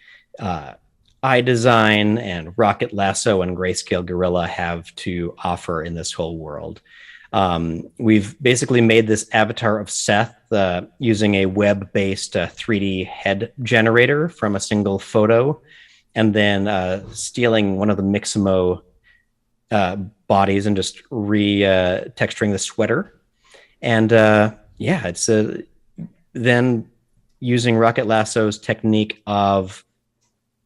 iDesign and Rocket Lasso and Grayscale Gorilla have to offer in this whole world. We've basically made this avatar of Seth using a web-based 3D head generator from a single photo, and then stealing one of the Mixamo bodies and just texturing the sweater. And yeah, it's then using Rocket Lasso's technique of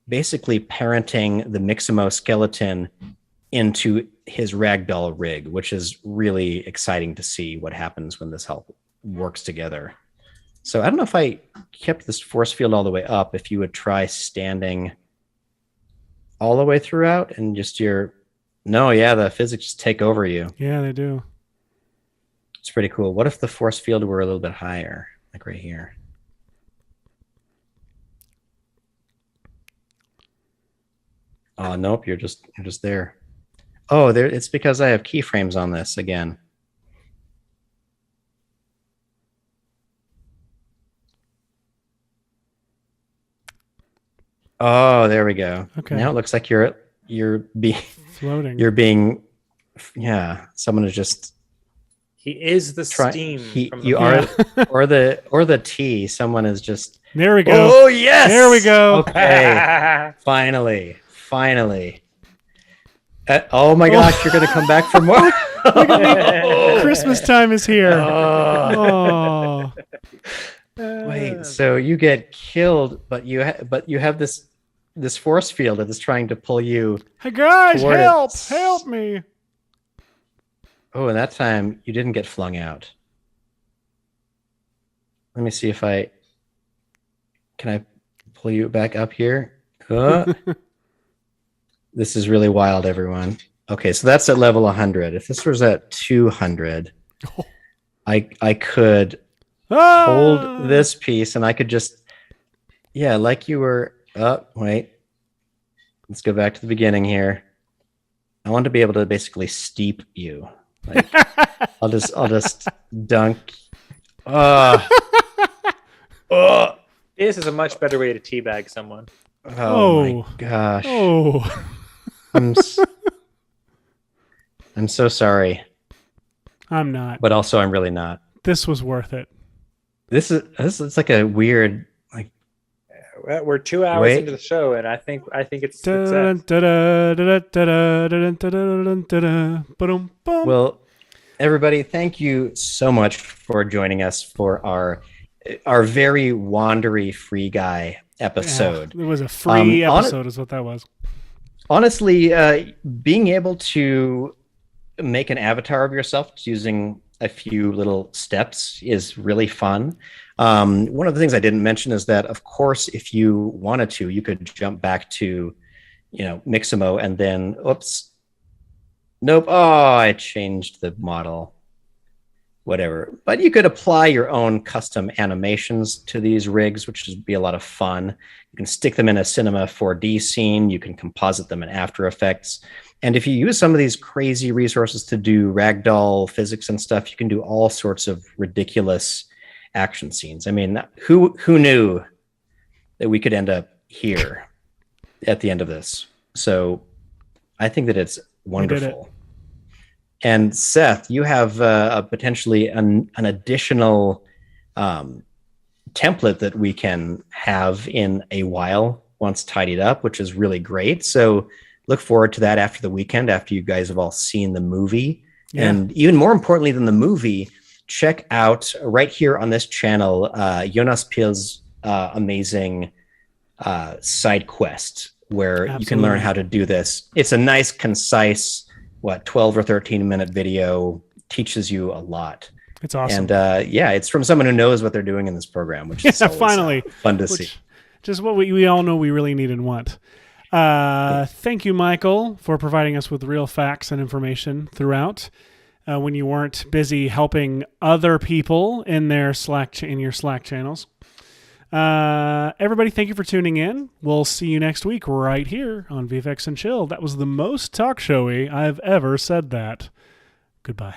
basically parenting the Mixamo skeleton into his ragdoll rig, which is really exciting to see what happens when this all works together. So I don't know if I kept this force field all the way up, if you would try standing all the way throughout and just no, yeah, the physics just take over you. Yeah, they do. It's pretty cool. What if the force field were a little bit higher, like right here? Oh, nope, you're just there. Oh, there. It's because I have keyframes on this again. Oh, there we go. Okay. Now it looks like you're being Floating. Yeah, someone is just He is the steam. From you are, or the T. Someone is just. There we go. Oh yes. There we go. Okay. Finally. Oh my gosh, you're gonna come back for more. Christmas time is here. Oh. Oh. Wait, so you get killed, but you have this force field that is trying to pull you. Hey guys, toward help! it. Help me! Oh, and that time you didn't get flung out. Let me see if can I pull you back up here? This is really wild, everyone. Okay, so that's at level 100. If this was at 200, I could hold this piece and I could just, yeah, like you were. Oh, wait. Let's go back to the beginning here. I want to be able to basically steep you. Like, I'll just dunk. This is a much better way to teabag someone. Oh my gosh. Oh. I'm so sorry, I'm not. but also I'm really not. This was worth it. This is like a weird, like, We're 2 hours into the show, and I think it's success. well, everybody, thank you so much for joining us for our our very wandery free guy episode. Yeah, it was a free On- episode, is what that was. Honestly, being able to make an avatar of yourself using a few little steps is really fun. One of the things I didn't mention is that, of course, if you wanted to, you could jump back to, Mixamo and then, oops, nope. Oh, I changed the model. Whatever. But you could apply your own custom animations to these rigs, which would be a lot of fun. You can stick them in a Cinema 4D scene. You can composite them in After Effects. And if you use some of these crazy resources to do ragdoll physics and stuff, you can do all sorts of ridiculous action scenes. I mean, who knew that we could end up here at the end of this? So I think that it's wonderful. And Seth, you have potentially an additional template that we can have in a while once tidied up, which is really great. So look forward to that after the weekend, after you guys have all seen the movie. Yeah. And even more importantly than the movie, check out right here on this channel, Jonas Pil's amazing side quest, where you can learn how to do this. It's a nice, concise, 12 or 13 minute video, teaches you a lot. It's awesome. And it's from someone who knows what they're doing in this program, which is finally fun to see. Just what we all know we really need and want. Thank you, Michael, for providing us with real facts and information throughout when you weren't busy helping other people in their your Slack channels. Everybody, thank you for tuning in. We'll see you next week right here on VFX and Chill. That was the most talk showy I've ever said that. Goodbye.